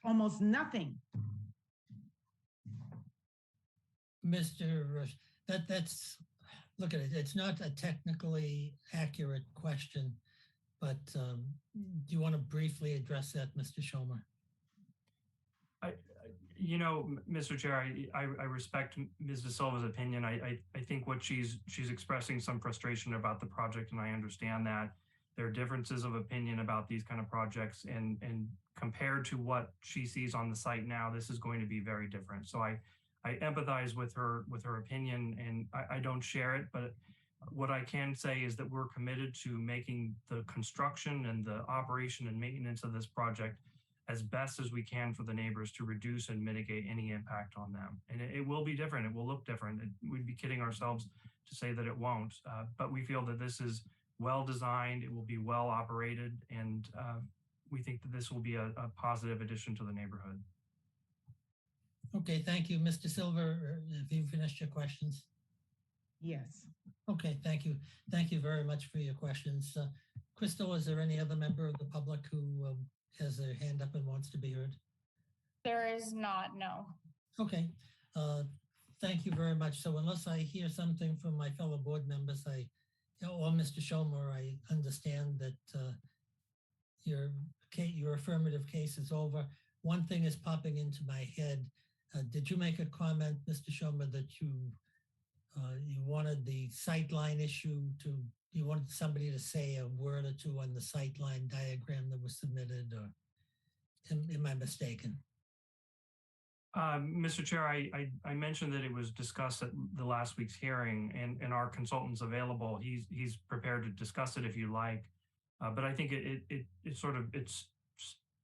almost nothing. Mr. Rush, that's, look at it, it's not a technically accurate question, but do you want to briefly address that, Mr. Schomer? You know, Mr. Chair, I respect Ms. De Silva's opinion. I think what she's expressing some frustration about the project, and I understand that. There are differences of opinion about these kind of projects, and compared to what she sees on the site now, this is going to be very different. So I empathize with her opinion, and I don't share it, but what I can say is that we're committed to making the construction and the operation and maintenance of this project as best as we can for the neighbors to reduce and mitigate any impact on them. And it will be different. It will look different. We'd be kidding ourselves to say that it won't, but we feel that this is well designed, it will be well operated, and we think that this will be a positive addition to the neighborhood. Okay, thank you. Mr. Silver, have you finished your questions? Yes. Okay, thank you. Thank you very much for your questions. Crystal, is there any other member of the public who has their hand up and wants to be heard? There is not, no. Okay, thank you very much. So unless I hear something from my fellow board members, or Mr. Schomer, I understand that your affirmative case is over. One thing is popping into my head. Did you make a comment, Mr. Schomer, that you wanted the sightline issue you wanted somebody to say a word or two on the sightline diagram that was submitted, or am I mistaken? Mr. Chair, I mentioned that it was discussed at the last week's hearing, and our consultant's available. He's prepared to discuss it if you like, but I think it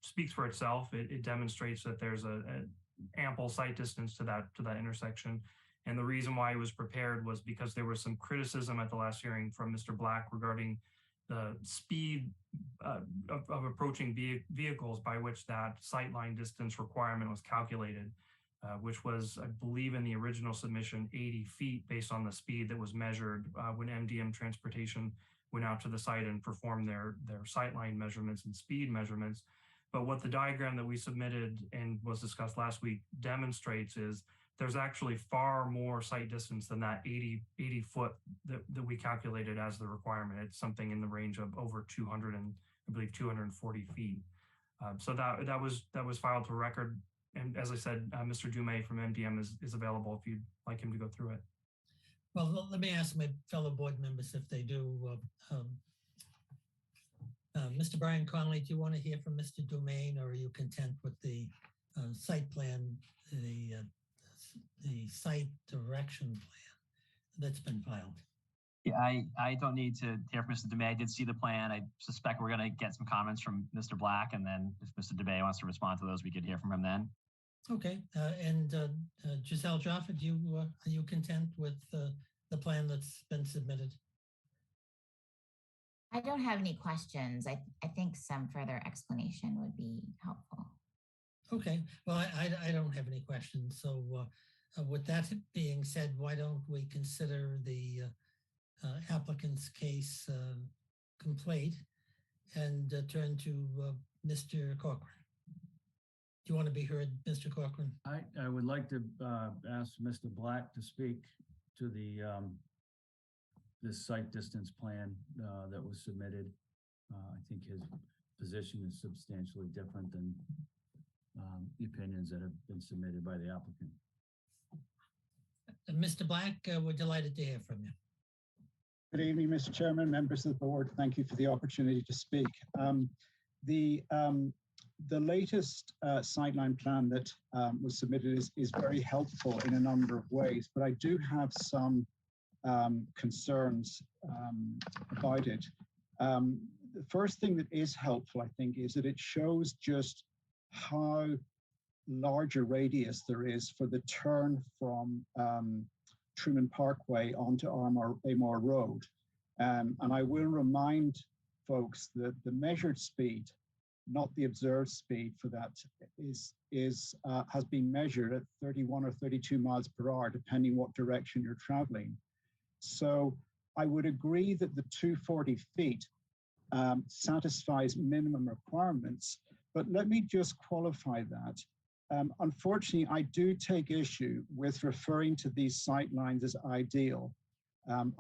speaks for itself. It demonstrates that there's an ample sight distance to that intersection. And the reason why it was prepared was because there was some criticism at the last hearing from Mr. Black regarding the speed of approaching vehicles by which that sightline distance requirement was calculated, which was, I believe in the original submission, 80 feet based on the speed that was measured when MDM Transportation went out to the site and performed their sightline measurements and speed measurements. But what the diagram that we submitted and was discussed last week demonstrates is there's actually far more sight distance than that 80 foot that we calculated as the requirement. It's something in the range of over 200 and I believe 240 feet. So that was filed to record. And as I said, Mr. Dumais from MDM is available if you'd like him to go through it. Well, let me ask my fellow board members if they do. Mr. Brian Connolly, do you want to hear from Mr. Dumais, or are you content with the site plan, the site direction plan that's been filed? Yeah, I don't need to hear from Mr. Dumais. I did see the plan. I suspect we're going to get some comments from Mr. Black, and then if Mr. Dumais wants to respond to those, we could hear from him then. Okay, and Giselle Jaffa, are you content with the plan that's been submitted? I don't have any questions. I think some further explanation would be helpful. Okay, well, I don't have any questions. So with that being said, why don't we consider the applicant's case complete and turn to Mr. Corcoran. Do you want to be heard, Mr. Corcoran? I would like to ask Mr. Black to speak to the this site distance plan that was submitted. I think his position is substantially different than the opinions that have been submitted by the applicant. Mr. Black, we're delighted to hear from you. Good evening, Mr. Chairman, members of the board. Thank you for the opportunity to speak. The latest sightline plan that was submitted is very helpful in a number of ways, but I do have some concerns about it. The first thing that is helpful, I think, is that it shows just how large a radius there is for the turn from Truman Parkway onto Amor Road. And I will remind folks that the measured speed not the observed speed for that, has been measured at 31 or 32 miles per hour, depending what direction you're traveling. So I would agree that the 240 feet satisfies minimum requirements, but let me just qualify that. Unfortunately, I do take issue with referring to these sightlines as ideal.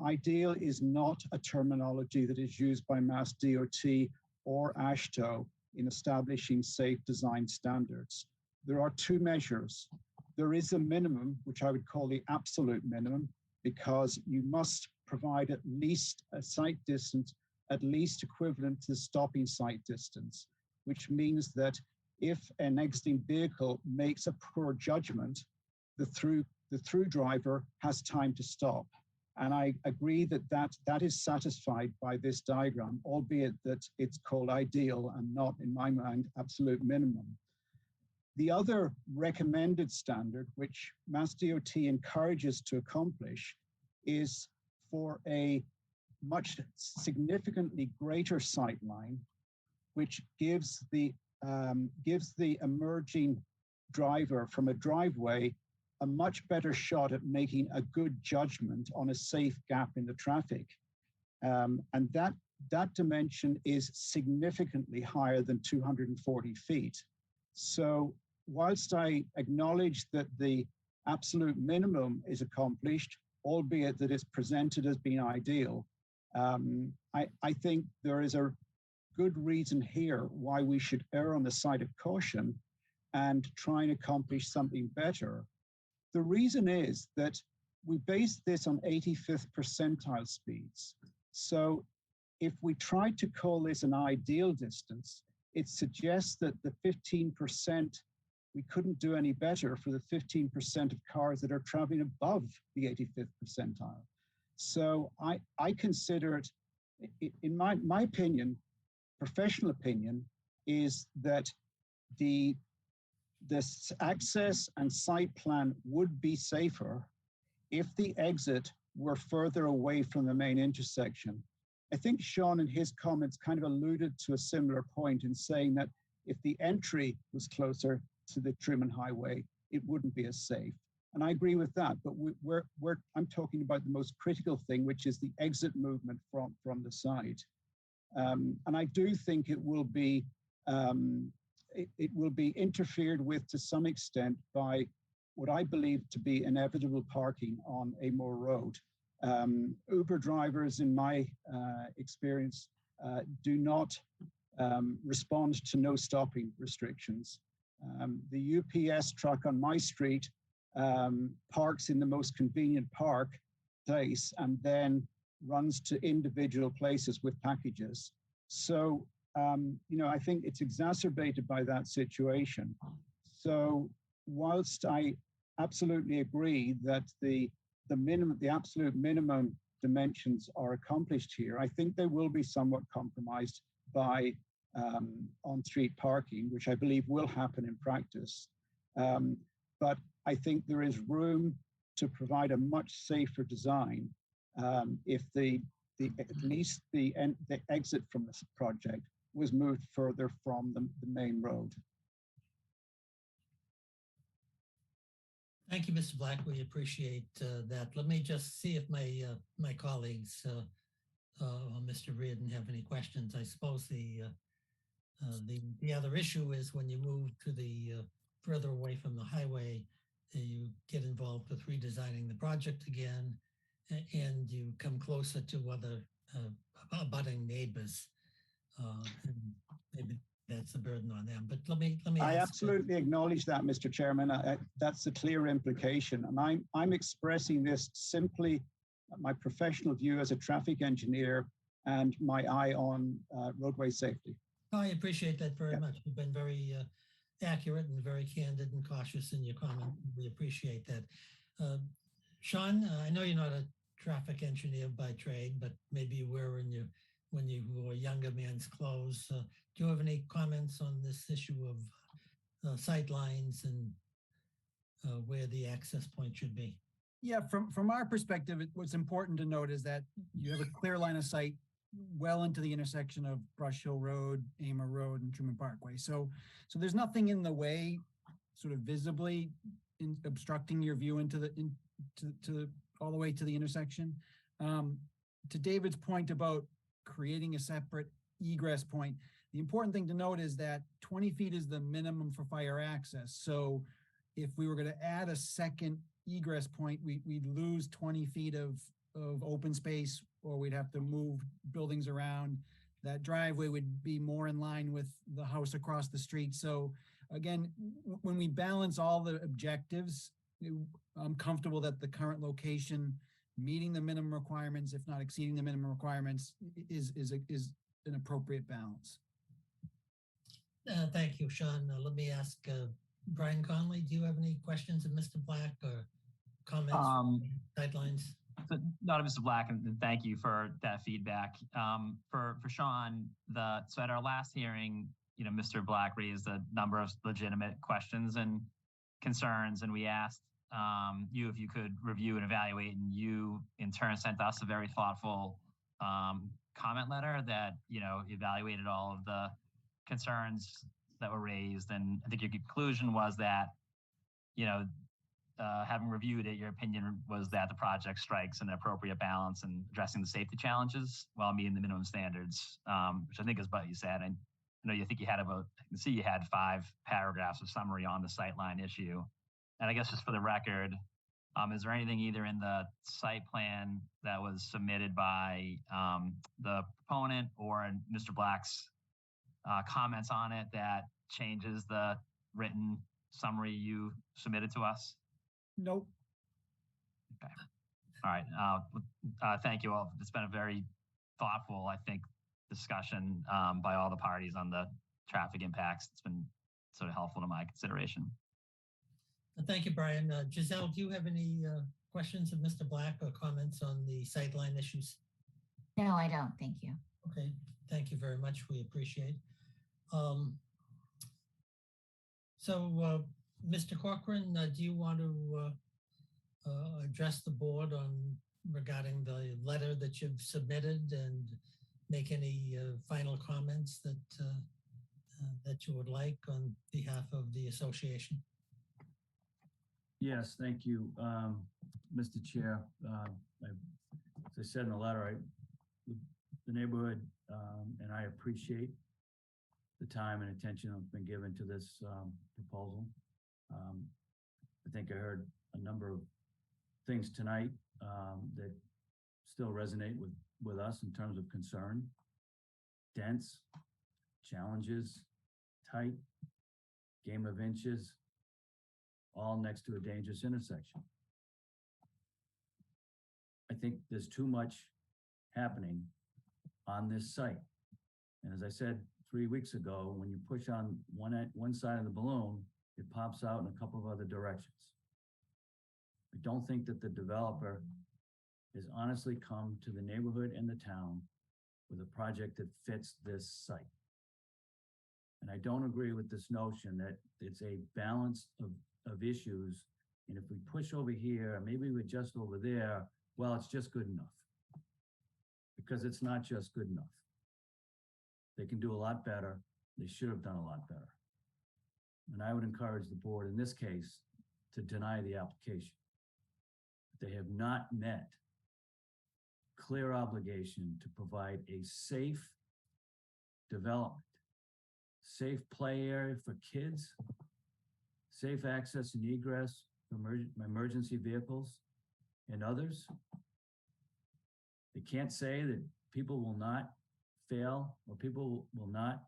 Ideal is not a terminology that is used by Mass DOT or AASHTO in establishing safe design standards. There are two measures. There is a minimum, which I would call the absolute minimum, because you must provide at least a sight distance, at least equivalent to the stopping sight distance, which means that if an exiting vehicle makes a poor judgment, the through driver has time to stop. And I agree that that is satisfied by this diagram, albeit that it's called ideal and not, in my mind, absolute minimum. The other recommended standard, which Mass DOT encourages to accomplish, is for a much significantly greater sight line, which gives the emerging driver from a driveway a much better shot at making a good judgment on a safe gap in the traffic. And that dimension is significantly higher than 240 feet. So whilst I acknowledge that the absolute minimum is accomplished, albeit that it's presented as being ideal, I think there is a good reason here why we should err on the side of caution and try and accomplish something better. The reason is that we base this on 85th percentile speeds. So if we try to call this an ideal distance, it suggests that the 15%, we couldn't do any better for the 15% of cars that are traveling above the 85th percentile. So I consider it, in my opinion, professional opinion, is that this access and site plan would be safer if the exit were further away from the main intersection. I think Sean in his comments kind of alluded to a similar point in saying that if the entry was closer to the Truman Highway, it wouldn't be as safe. And I agree with that, but I'm talking about the most critical thing, which is the exit movement from the side. And I do think it will be interfered with to some extent by what I believe to be inevitable parking on Amore Road. Uber drivers, in my experience, do not respond to no stopping restrictions. The UPS truck on my street parks in the most convenient place and then runs to individual places with packages. So, I think it's exacerbated by that situation. So whilst I absolutely agree that the absolute minimum dimensions are accomplished here, I think they will be somewhat compromised by on-street parking, which I believe will happen in practice. But I think there is room to provide a much safer design if at least the exit from this project was moved further from the main road. Thank you, Mr. Black. We appreciate that. Let me just see if my colleagues or Mr. Reardon have any questions. I suppose the other issue is when you move to the further away from the highway, you get involved with redesigning the project again, and you come closer to other abutting neighbors. And maybe that's a burden on them. But let me. I absolutely acknowledge that, Mr. Chairman. That's a clear implication, and I'm expressing this simply my professional view as a traffic engineer and my eye on roadway safety. I appreciate that very much. You've been very accurate and very candid and cautious in your comment. We appreciate that. Sean, I know you're not a traffic engineer by trade, but maybe you were when you wore younger man's clothes. Do you have any comments on this issue of sight lines and where the access point should be? Yeah, from our perspective, what's important to note is that you have a clear line of sight well into the intersection of Brush Hill Road, Amer Road, and Truman Parkway. So there's nothing in the way, sort of visibly obstructing your view into to all the way to the intersection. To David's point about creating a separate egress point, the important thing to note is that 20 feet is the minimum for fire access. So if we were going to add a second egress point, we'd lose 20 feet of open space, or we'd have to move buildings around. That driveway would be more in line with the house across the street. So again, when we balance all the objectives, I'm comfortable that the current location meeting the minimum requirements, if not exceeding the minimum requirements, is an appropriate balance. Thank you, Sean. Let me ask Brian Conley, do you have any questions of Mr. Black or comments, guidelines? So, not Mr. Black, and thank you for that feedback. For Sean, so at our last hearing, Mr. Black raised a number of legitimate questions and concerns, and we asked you if you could review and evaluate, and you in turn sent us a very thoughtful comment letter that evaluated all of the concerns that were raised. And I think your conclusion was that having reviewed it, your opinion was that the project strikes an appropriate balance in addressing the safety challenges while meeting the minimum standards, which I think is what you said. And I think you had I can see you had 5 paragraphs of summary on the sightline issue. And I guess just for the record, is there anything either in the site plan that was submitted by the proponent or in Mr. Black's comments on it that changes the written summary you submitted to us? Nope. Okay. All right. Thank you all. It's been a very thoughtful, I think, discussion by all the parties on the traffic impacts. It's been sort of helpful to my consideration. Thank you, Brian. Giselle, do you have any questions of Mr. Black or comments on the sightline issues? No, I don't. Thank you. Okay. Thank you very much. We appreciate. Mr. Corcoran, do you want to address the board regarding the letter that you've submitted and make any final comments that you would like on behalf of the association? Yes, thank you, Mr. Chair. As I said in the letter, the neighborhood and I appreciate the time and attention that's been given to this proposal. I think I heard a number of things tonight that still resonate with us in terms of concern. Dense, challenges, tight, game of inches, all next to a dangerous intersection. I think there's too much happening on this site. And as I said 3 weeks ago, when you push on one side of the balloon, it pops out in a couple of other directions. I don't think that the developer has honestly come to the neighborhood and the town with a project that fits this site. And I don't agree with this notion that it's a balance of issues. And if we push over here, maybe we adjust over there, well, it's just good enough. Because it's not just good enough. They can do a lot better. They should have done a lot better. And I would encourage the board in this case to deny the application. They have not met clear obligation to provide a safe development, safe play area for kids, safe access and egress for emergency vehicles and others. They can't say that people will not fail or people will not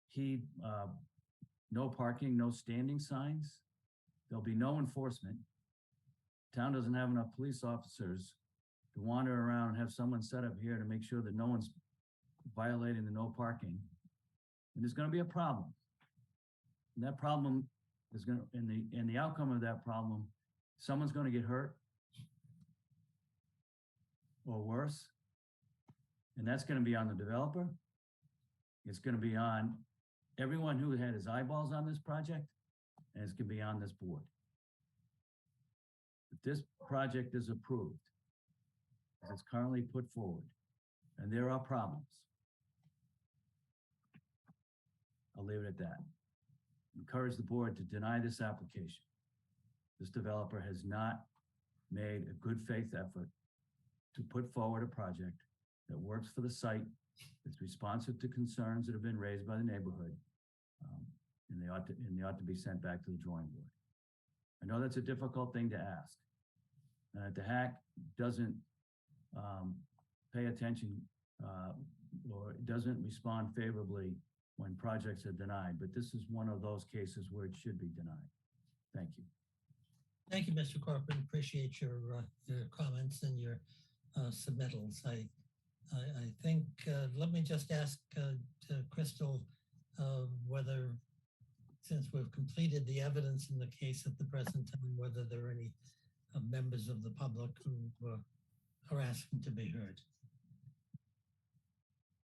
heed no parking, no standing signs. There'll be no enforcement. Town doesn't have enough police officers to wander around and have someone set up here to make sure that no one's violating the no parking. And there's going to be a problem. And that problem is going to, and the outcome of that problem, someone's going to get hurt or worse. And that's going to be on the developer. It's going to be on everyone who had his eyeballs on this project, and it's going to be on this board. If this project is approved, as it's currently put forward, and there are problems. I'll leave it at that. Encourage the board to deny this application. This developer has not made a good faith effort to put forward a project that works for the site, that's responsive to concerns that have been raised by the neighborhood, and they ought to be sent back to the drawing board. I know that's a difficult thing to ask. And the hack doesn't pay attention or doesn't respond favorably when projects are denied, but this is one of those cases where it should be denied. Thank you. Thank you, Mr. Corcoran. Appreciate your comments and your submittals. I think, let me just ask to Crystal whether, since we've completed the evidence in the case at the present time, whether there are any members of the public who are asking to be heard.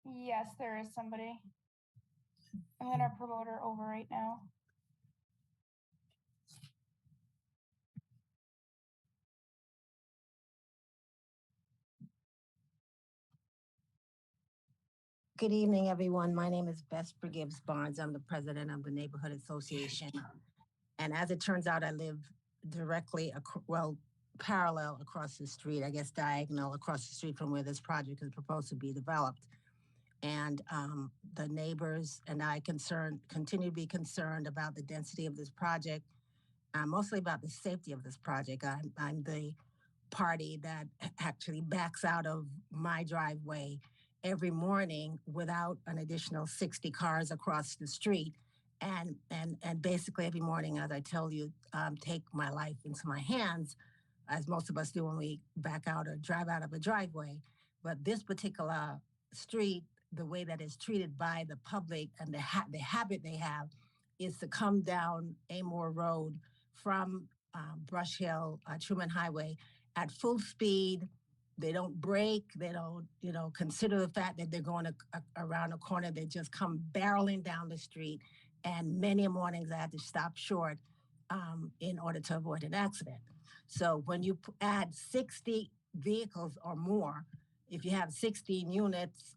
Yes, there is somebody. I'm going to promote her over right now. Good evening, everyone. My name is Bess Gibbs Barnes. I'm the president of the Neighborhood Association. And as it turns out, I live directly, parallel across the street, I guess diagonal across the street from where this project is proposed to be developed. And the neighbors and I continue to be concerned about the density of this project, mostly about the safety of this project. I'm the party that actually backs out of my driveway every morning without an additional 60 cars across the street. And basically every morning, as I tell you, take my life into my hands, as most of us do when we back out or drive out of a driveway. But this particular street, the way that it's treated by the public and the habit they have is to come down Amore Road from Brush Hill, Truman Highway at full speed. They don't brake. They don't, consider the fact that they're going around a corner. They just come barreling down the street. And many mornings I had to stop short in order to avoid an accident. So when you add 60 vehicles or more, if you have 16 units,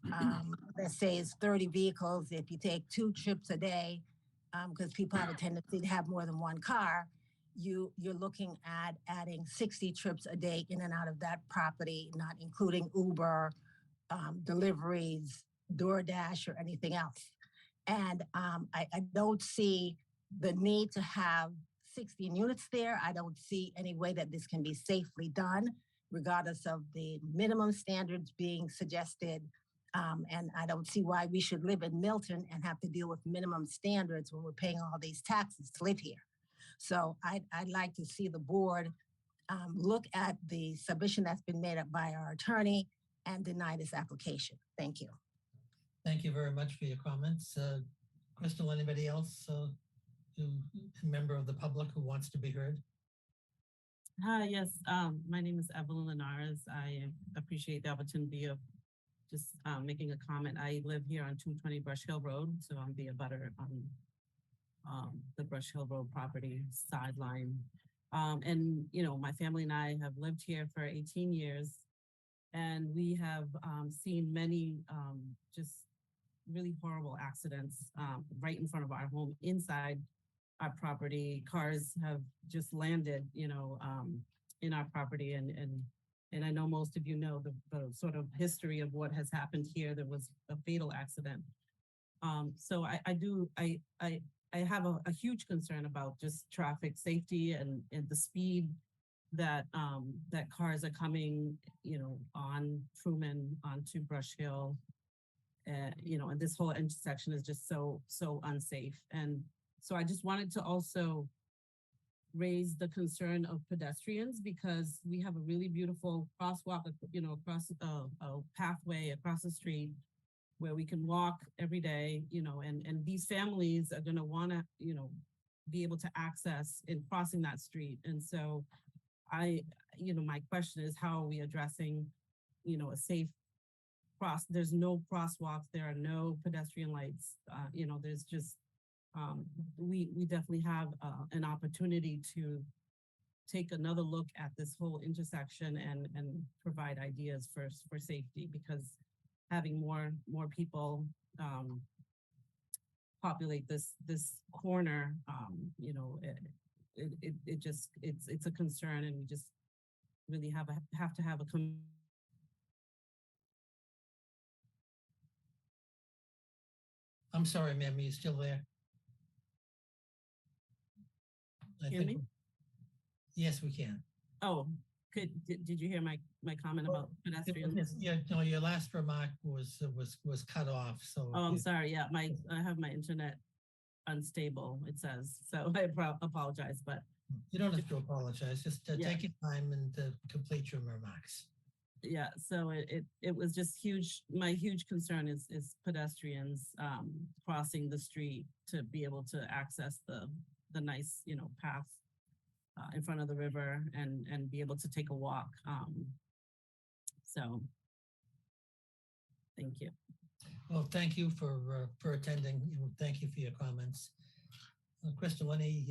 let's say it's 30 vehicles. If you take 2 trips a day, because people have a tendency to have more than one car, you're looking at adding 60 trips a day in and out of that property, not including Uber, deliveries, DoorDash, or anything else. And I don't see the need to have 16 units there. I don't see any way that this can be safely done, regardless of the minimum standards being suggested. And I don't see why we should live in Milton and have to deal with minimum standards when we're paying all these taxes to live here. So I'd like to see the board look at the submission that's been made up by our attorney and deny this application. Thank you. Thank you very much for your comments. Crystal, anybody else, a member of the public who wants to be heard? Hi, yes. My name is Evelyn Linares. I appreciate the opportunity of just making a comment. I live here on 220 Brush Hill Road, so I'm the abutter on the Brush Hill Road property sideline. And, my family and I have lived here for 18 years, and we have seen many just really horrible accidents right in front of our home inside our property. Cars have just landed, in our property. And I know most of you know the sort of history of what has happened here. There was a fatal accident. So I have a huge concern about just traffic safety and the speed that that cars are coming, on Truman onto Brush Hill. And this whole intersection is just so unsafe. And so I just wanted to also raise the concern of pedestrians, because we have a really beautiful crosswalk, across a pathway across the street where we can walk every day, and these families are going to want to, be able to access in crossing that street. And so my question is, how are we addressing, a safe there's no crosswalks, there are no pedestrian lights, there's just, we definitely have an opportunity to take another look at this whole intersection and provide ideas for safety, because having more people populate this corner, it's a concern, and we just really have to have a I'm sorry, ma'am, are you still there? Hear me? Yes, we can. Oh, did you hear my comment about pedestrians? Yeah, no, your last remark was cut off. So. Oh, I'm sorry. Yeah, I have my internet unstable, it says. So I apologize, but you don't have to apologize. Just take your time and complete your remarks. Yeah, so it was just huge. My huge concern is pedestrians crossing the street to be able to access the nice path in front of the river and be able to take a walk. So thank you. Well, thank you for attending. Thank you for your comments. Crystal, any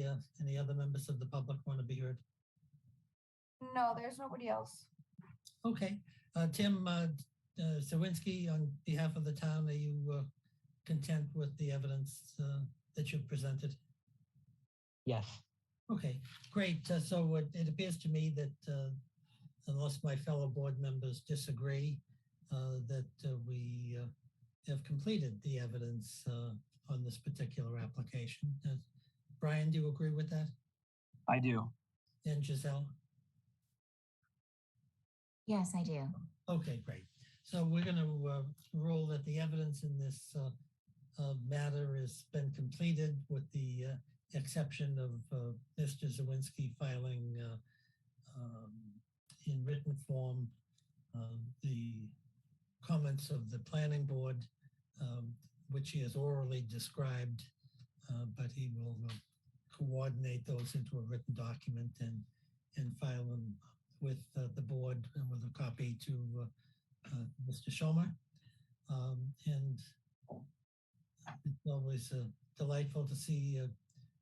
other members of the public want to be heard? No, there's nobody else. Okay. Tim Zawinski, on behalf of the town, are you content with the evidence that you've presented? Yes. Okay, great. So it appears to me that unless my fellow board members disagree, that we have completed the evidence on this particular application. Brian, do you agree with that? I do. And Giselle? Yes, I do. Okay, great. So we're going to rule that the evidence in this matter has been completed with the exception of Mr. Zawinski filing in written form the comments of the planning board, which he has orally described, but he will coordinate those into a written document and file them with the board and with a copy to Mr. Schomer. And it's always delightful to see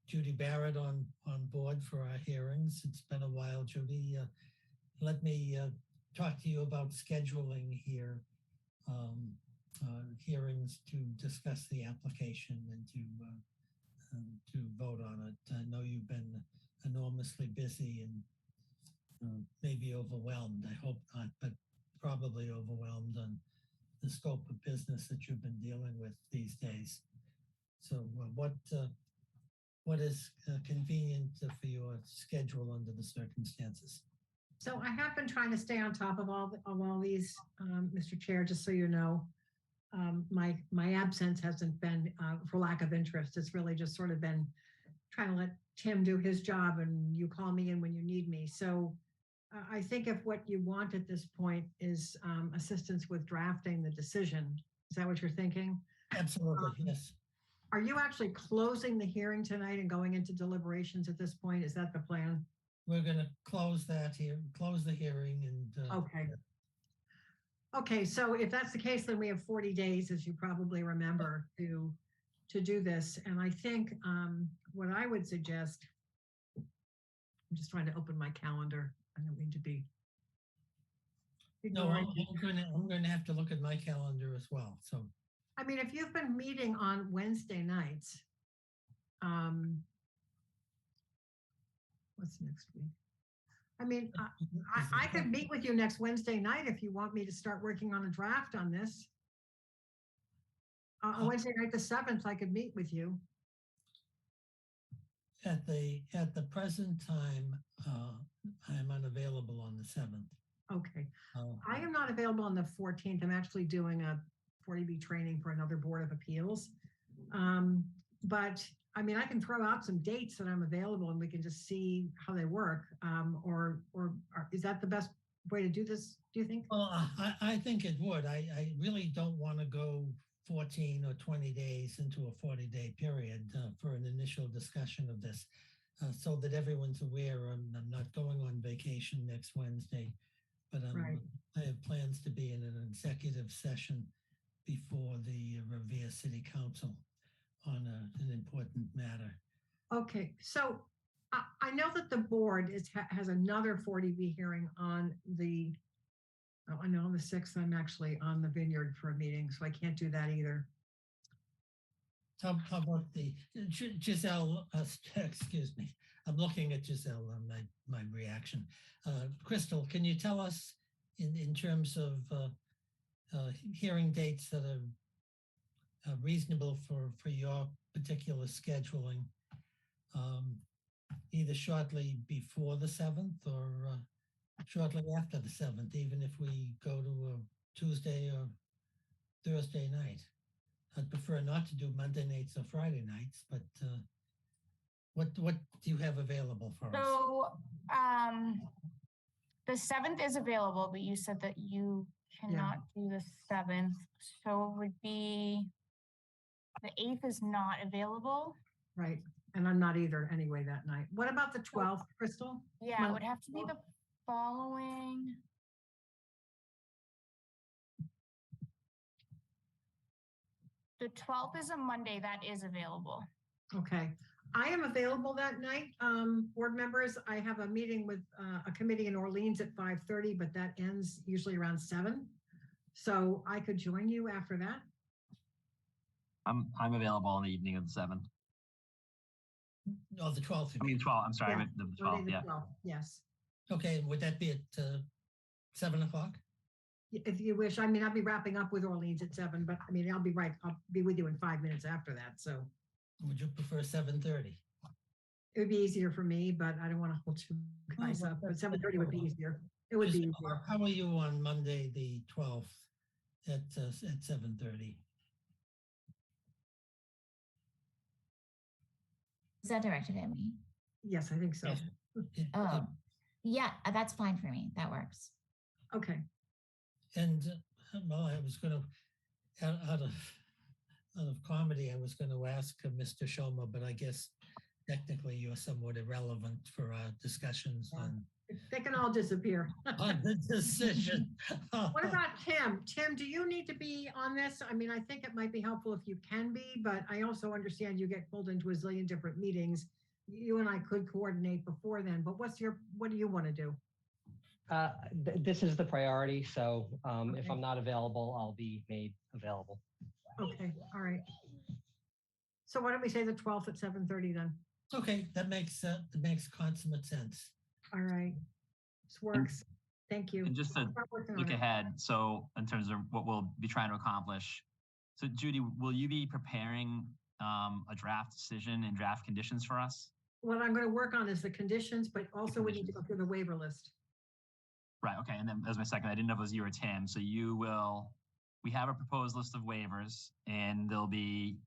Judy Barrett on board for our hearings. It's been a while, Judy. Let me talk to you about scheduling here, hearings to discuss the application and to vote on it. I know you've been enormously busy and maybe overwhelmed. I hope not, but probably overwhelmed on the scope of business that you've been dealing with these days. So what is convenient for your schedule under the circumstances? So I have been trying to stay on top of all these, Mr. Chair, just so you know. My absence hasn't been for lack of interest. It's really just sort of been trying to let Tim do his job, and you call me in when you need me. So I think if what you want at this point is assistance with drafting the decision, is that what you're thinking? Absolutely, yes. Are you actually closing the hearing tonight and going into deliberations at this point? Is that the plan? We're going to close the hearing and okay. Okay, so if that's the case, then we have 40 days, as you probably remember, to do this. And I think what I would suggest, I'm just trying to open my calendar. I don't mean to be. No, I'm going to have to look at my calendar as well. So, I mean, if you've been meeting on Wednesday nights, what's next week? I mean, I could meet with you next Wednesday night if you want me to start working on a draft on this. On Wednesday night, the 7th, I could meet with you. At the present time, I'm unavailable on the 7th. Okay. I am not available on the 14th. I'm actually doing a 40B training for another Board of Appeals. But I mean, I can throw out some dates that I'm available and we can just see how they work. Or is that the best way to do this, do you think? Well, I think it would. I really don't want to go 14 or 20 days into a 40-day period for an initial discussion of this, so that everyone's aware. I'm not going on vacation next Wednesday, but I have plans to be in an executive session before the Revere City Council on an important matter. Okay, so I know that the board has another 40B hearing on the Oh, I know on the 6th, I'm actually on the vineyard for a meeting, so I can't do that either. How about the Giselle, excuse me, I'm looking at Giselle on my reaction. Crystal, can you tell us in terms of hearing dates that are reasonable for your particular scheduling, either shortly before the 7th or shortly after the 7th, even if we go to a Tuesday or Thursday night? I'd prefer not to do Monday nights or Friday nights, but what do you have available for us? So the 7th is available, but you said that you cannot do the 7th. So it would be the 8th is not available. Right. And I'm not either anyway that night. What about the 12th, Crystal? Yeah, it would have to be the following. The 12th is a Monday. That is available. Okay. I am available that night. Board members, I have a meeting with a committee in Orleans at 5:30, but that ends usually around 7. So I could join you after that. I'm available on the evening of the 7th. Oh, the 12th. I mean 12. I'm sorry, Yeah, the Monday 12th. the Yeah. 12th, yes. Okay, would that be at 7 o'clock? If you wish. I mean, I'll be wrapping up with Orleans at 7, but I mean, I'll be with you in 5 minutes after that. So Would you prefer 7:30? it would be easier for me, but I don't want to hold you guys up. But 7:30 would be easier. It would be easier. How are you on Monday, the 12th at 7:30? Is that directed at me? Yes, I think so. Oh, yeah, that's fine for me. That works. Okay. And well, I was going to, out of comedy, I was going to ask Mr. Schomer, but I guess technically you're somewhat irrelevant for our discussions on They can all disappear. on the decision. What about Tim? Tim, do you need to be on this? I mean, I think it might be helpful if you can be, but I also understand you get pulled into a zillion different meetings. You and I could coordinate before then, but what do you want to do? This is the priority. So Okay. if I'm not available, I'll be made available. Okay, all right. So why don't we say the 12th at 7:30 then? Okay, that makes consummate sense. All right, this works. Thank you. And just to Start working on look it. ahead, so in terms of what we'll be trying to accomplish, so Judy, will you be preparing a draft decision and draft conditions for us? What I'm going to work on is the conditions, but also we need to go through the waiver list. Right, okay, and then as my second, I didn't know if it was you or Tim, so we have a proposed list of waivers, and there'll be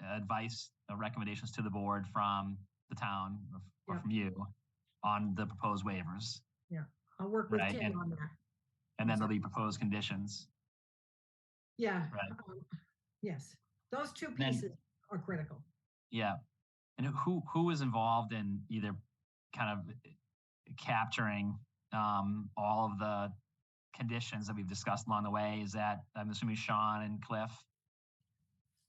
advice, recommendations to the board from the town or from you on the proposed waivers. Yeah, I'll work with Right, Tim on that. And then there'll be proposed conditions. Yeah. Right. Yes, those two Then- pieces are critical. Yeah, and who is involved in either kind of capturing all of the conditions that we've discussed along the way? Is that, I'm assuming, Sean and Cliff?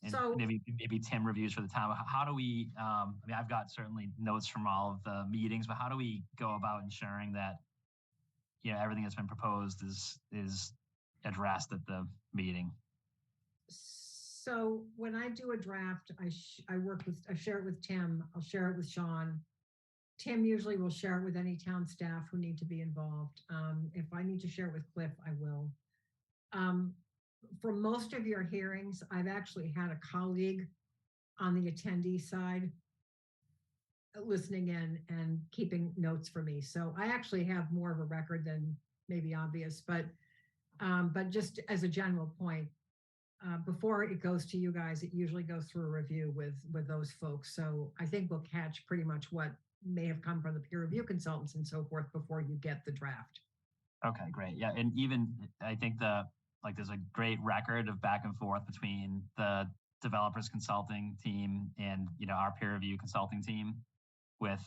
And So- maybe Tim reviews for the town. How do we, I mean, I've got certainly notes from all of the meetings, but how do we go about ensuring that, everything that's been proposed is addressed at the meeting? So when I do a draft, I share it with Tim, I'll share it with Sean. Tim usually will share it with any town staff who need to be involved. If I need to share it with Cliff, I will. For most of your hearings, I've actually had a colleague on the attendee side listening in and keeping notes for me. So I actually have more of a record than maybe obvious, but just as a general point, before it goes to you guys, it usually goes through a review with those folks. So I think we'll catch pretty much what may have come from the peer review consultants and so forth before you get the draft. Okay, great. Yeah, and even I think there's a great record of back and forth between the developers consulting team and our peer review consulting team with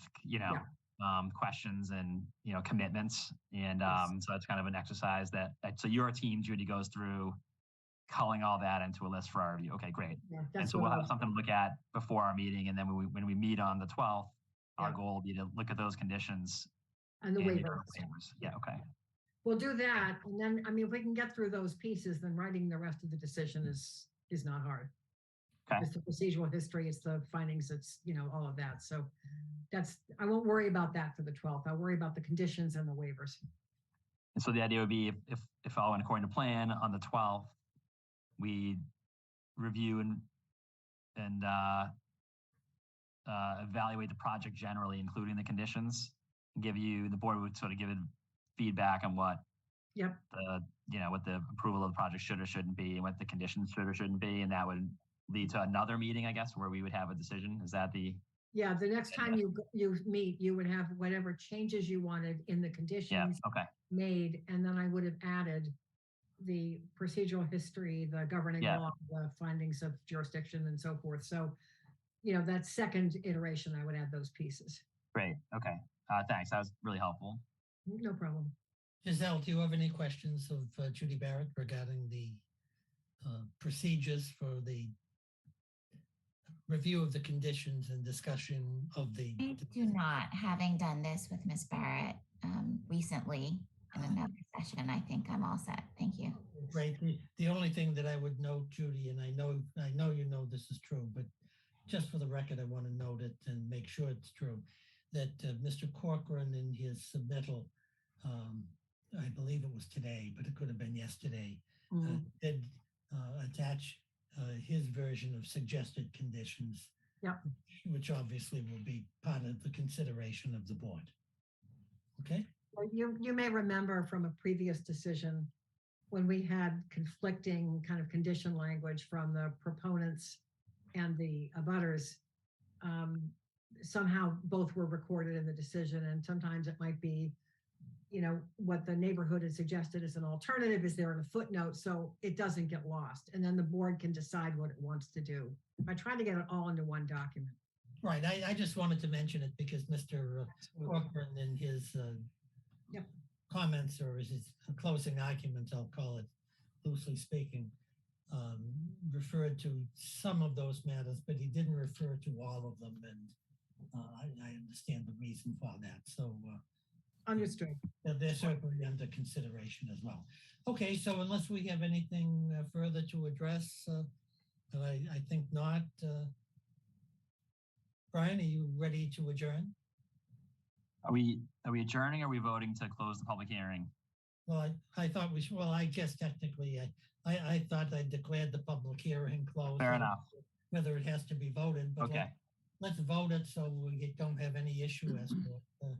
questions and commitments, and so it's kind of an exercise that so your team, Judy, goes through culling all that into a list for our review. Okay, great. Yeah, And that's so what we'll I'll- have something to look at before our meeting, and then when we meet on the 12th, our goal will be to look at those conditions And the and waiver. waivers. Yeah, okay. we'll do that. And then, I mean, if we can get through those pieces, then writing the rest of the decision is not hard. Okay. It's the procedural history, it's the findings, it's, you know, all of that. So I won't worry about that for the 12th. I'll worry about the conditions and the waivers. And so the idea would be if all went according to plan on the 12th, we review and evaluate the project generally, including the conditions, and the board would sort of give it feedback on what Yep. what the approval of the project should or shouldn't be, and what the conditions should or shouldn't be, and that would lead to another meeting, I guess, where we would have a decision. Is that the? Yeah, the next time you meet, you would have whatever changes you wanted in the conditions made, and then I would have added the procedural history, the governing law, the findings of jurisdiction, and so forth. So, you know, that second iteration, I would add those pieces. Great. Okay. Thanks. That was really helpful. No problem. Giselle, do you have any questions of Judy Barrett regarding the procedures for the review of the conditions and discussion of the? I do not. Having done this with Ms. Barrett recently in another session, I think I'm all set. Thank you. Great. The only thing that I would note, Judy, and I know you know this is true, but just for the record, I want to note it and make sure it's true, that Mr. Corcoran in his submittal, I believe it was today, but it could have been yesterday, did attach his version of suggested conditions, which obviously will be part of the consideration of the board. Okay? Well, you may remember from a previous decision when we had conflicting kind of condition language from the proponents and the abutters, somehow both were recorded in the decision, and sometimes it might be, you know, what the neighborhood has suggested as an alternative is there in a footnote, so it doesn't get lost, and then the board can decide what it wants to do. I try to get it all into one document. Right. I just wanted to mention it because Mr. Corcoran in his comments, or his closing arguments, I'll call it loosely speaking, referred to some of those matters, but he didn't refer to all of them, and I understand the reason for that. So understood. They're certainly under consideration as well. Okay, so unless we have anything further to address, I think not. Brian, are you ready to adjourn? Are we adjourning, or are we voting to close the public hearing? Well, I thought we should, well, I guess technically I thought I declared the public hearing closed. Fair enough. Whether it has to be voted, but okay. Let's vote it so we don't have any issue as to it.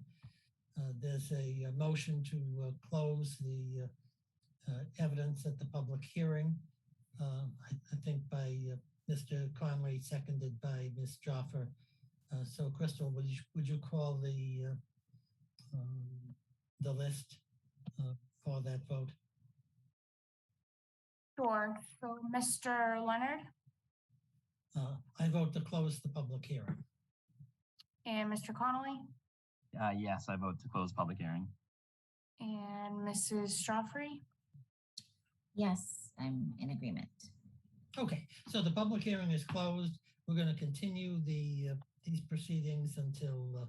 There's a motion to close the evidence at the public hearing. I think by Mr. Conley, seconded by Ms. Joffer. So Crystal, would you call the list for that vote? Sure. So Mr. Leonard? I vote to close the public hearing. And Mr. Connolly? Yes, I vote to close public hearing. And Mrs. Joffrey? Yes, I'm in agreement. Okay, so the public hearing is closed. We're going to continue these proceedings until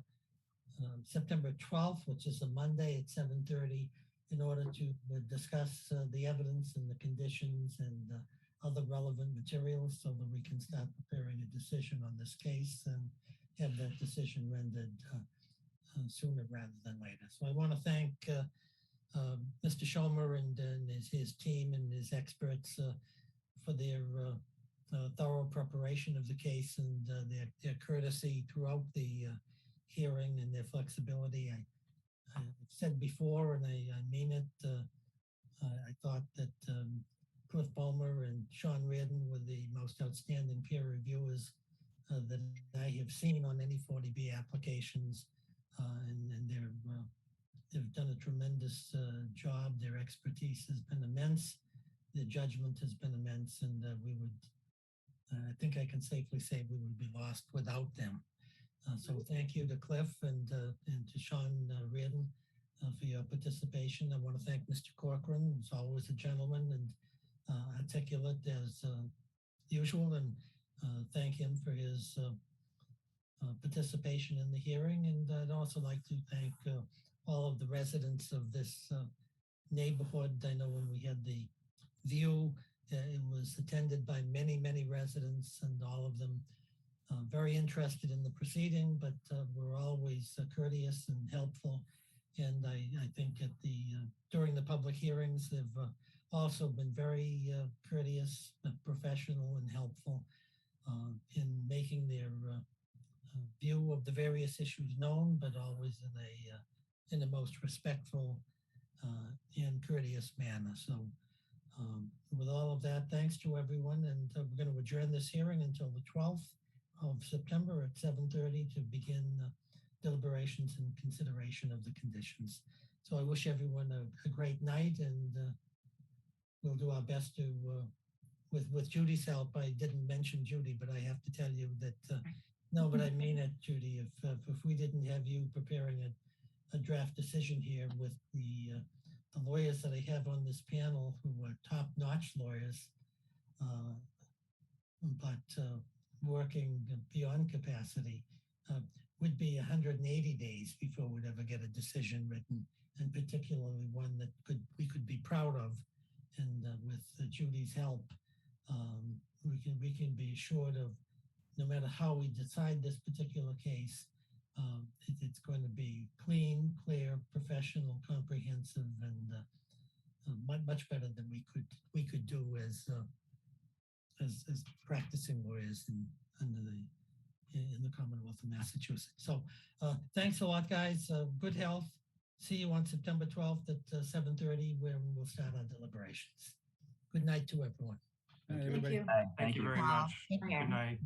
September 12th, which is a Monday at 7:30, in order to discuss the evidence and the conditions and other relevant materials so that we can start preparing a decision on this case and have that decision rendered sooner rather than later. So I want to thank Mr. Schomer and his team and his experts for their thorough preparation of the case and their courtesy throughout the hearing and their flexibility. I said before, and I mean it, I thought that Cliff Bowmer and Sean Reardon were the most outstanding peer reviewers that I have seen on any 40B applications, and they've done a tremendous job. Their expertise has been immense. Their judgment has been immense, and I think I can safely say we would be lost without them. So thank you to Cliff and to Sean Reardon for your participation. I want to thank Mr. Corcoran, who's always a gentleman and articulate as usual, and thank him for his participation in the hearing. And I'd also like to thank all of the residents of this neighborhood. I know when we had the view, it was attended by many, many residents, and all of them very interested in the proceeding, but were always courteous and helpful. And I think at the during the public hearings, they've also been very courteous, professional, and helpful in making their view of the various issues known, but always in a most respectful and courteous manner. So with all of that, thanks to everyone, and we're going to adjourn this hearing until the 12th of September at 7:30 to begin deliberations and consideration of the conditions. So I wish everyone a great night, and we'll do our best to, with Judy's help. I didn't mention Judy, but I have to tell you that, no, but I mean it, Judy, if we didn't have you preparing a draft decision here with the lawyers that I have on this panel, who are top-notch lawyers, but working beyond capacity, would be 180 days before we'd ever get a decision written, and particularly one that we could be proud of. And with Judy's help, we can be assured of, no matter how we decide this particular case, it's going to be clean, clear, professional, comprehensive, and much better than we could do as practicing lawyers in the Commonwealth of Massachusetts. So thanks a lot, guys. Good health. See you on September 12th at 7:30, where we'll start our deliberations. Good night to everyone. Thank you. Thank you very much. Take care. Good night.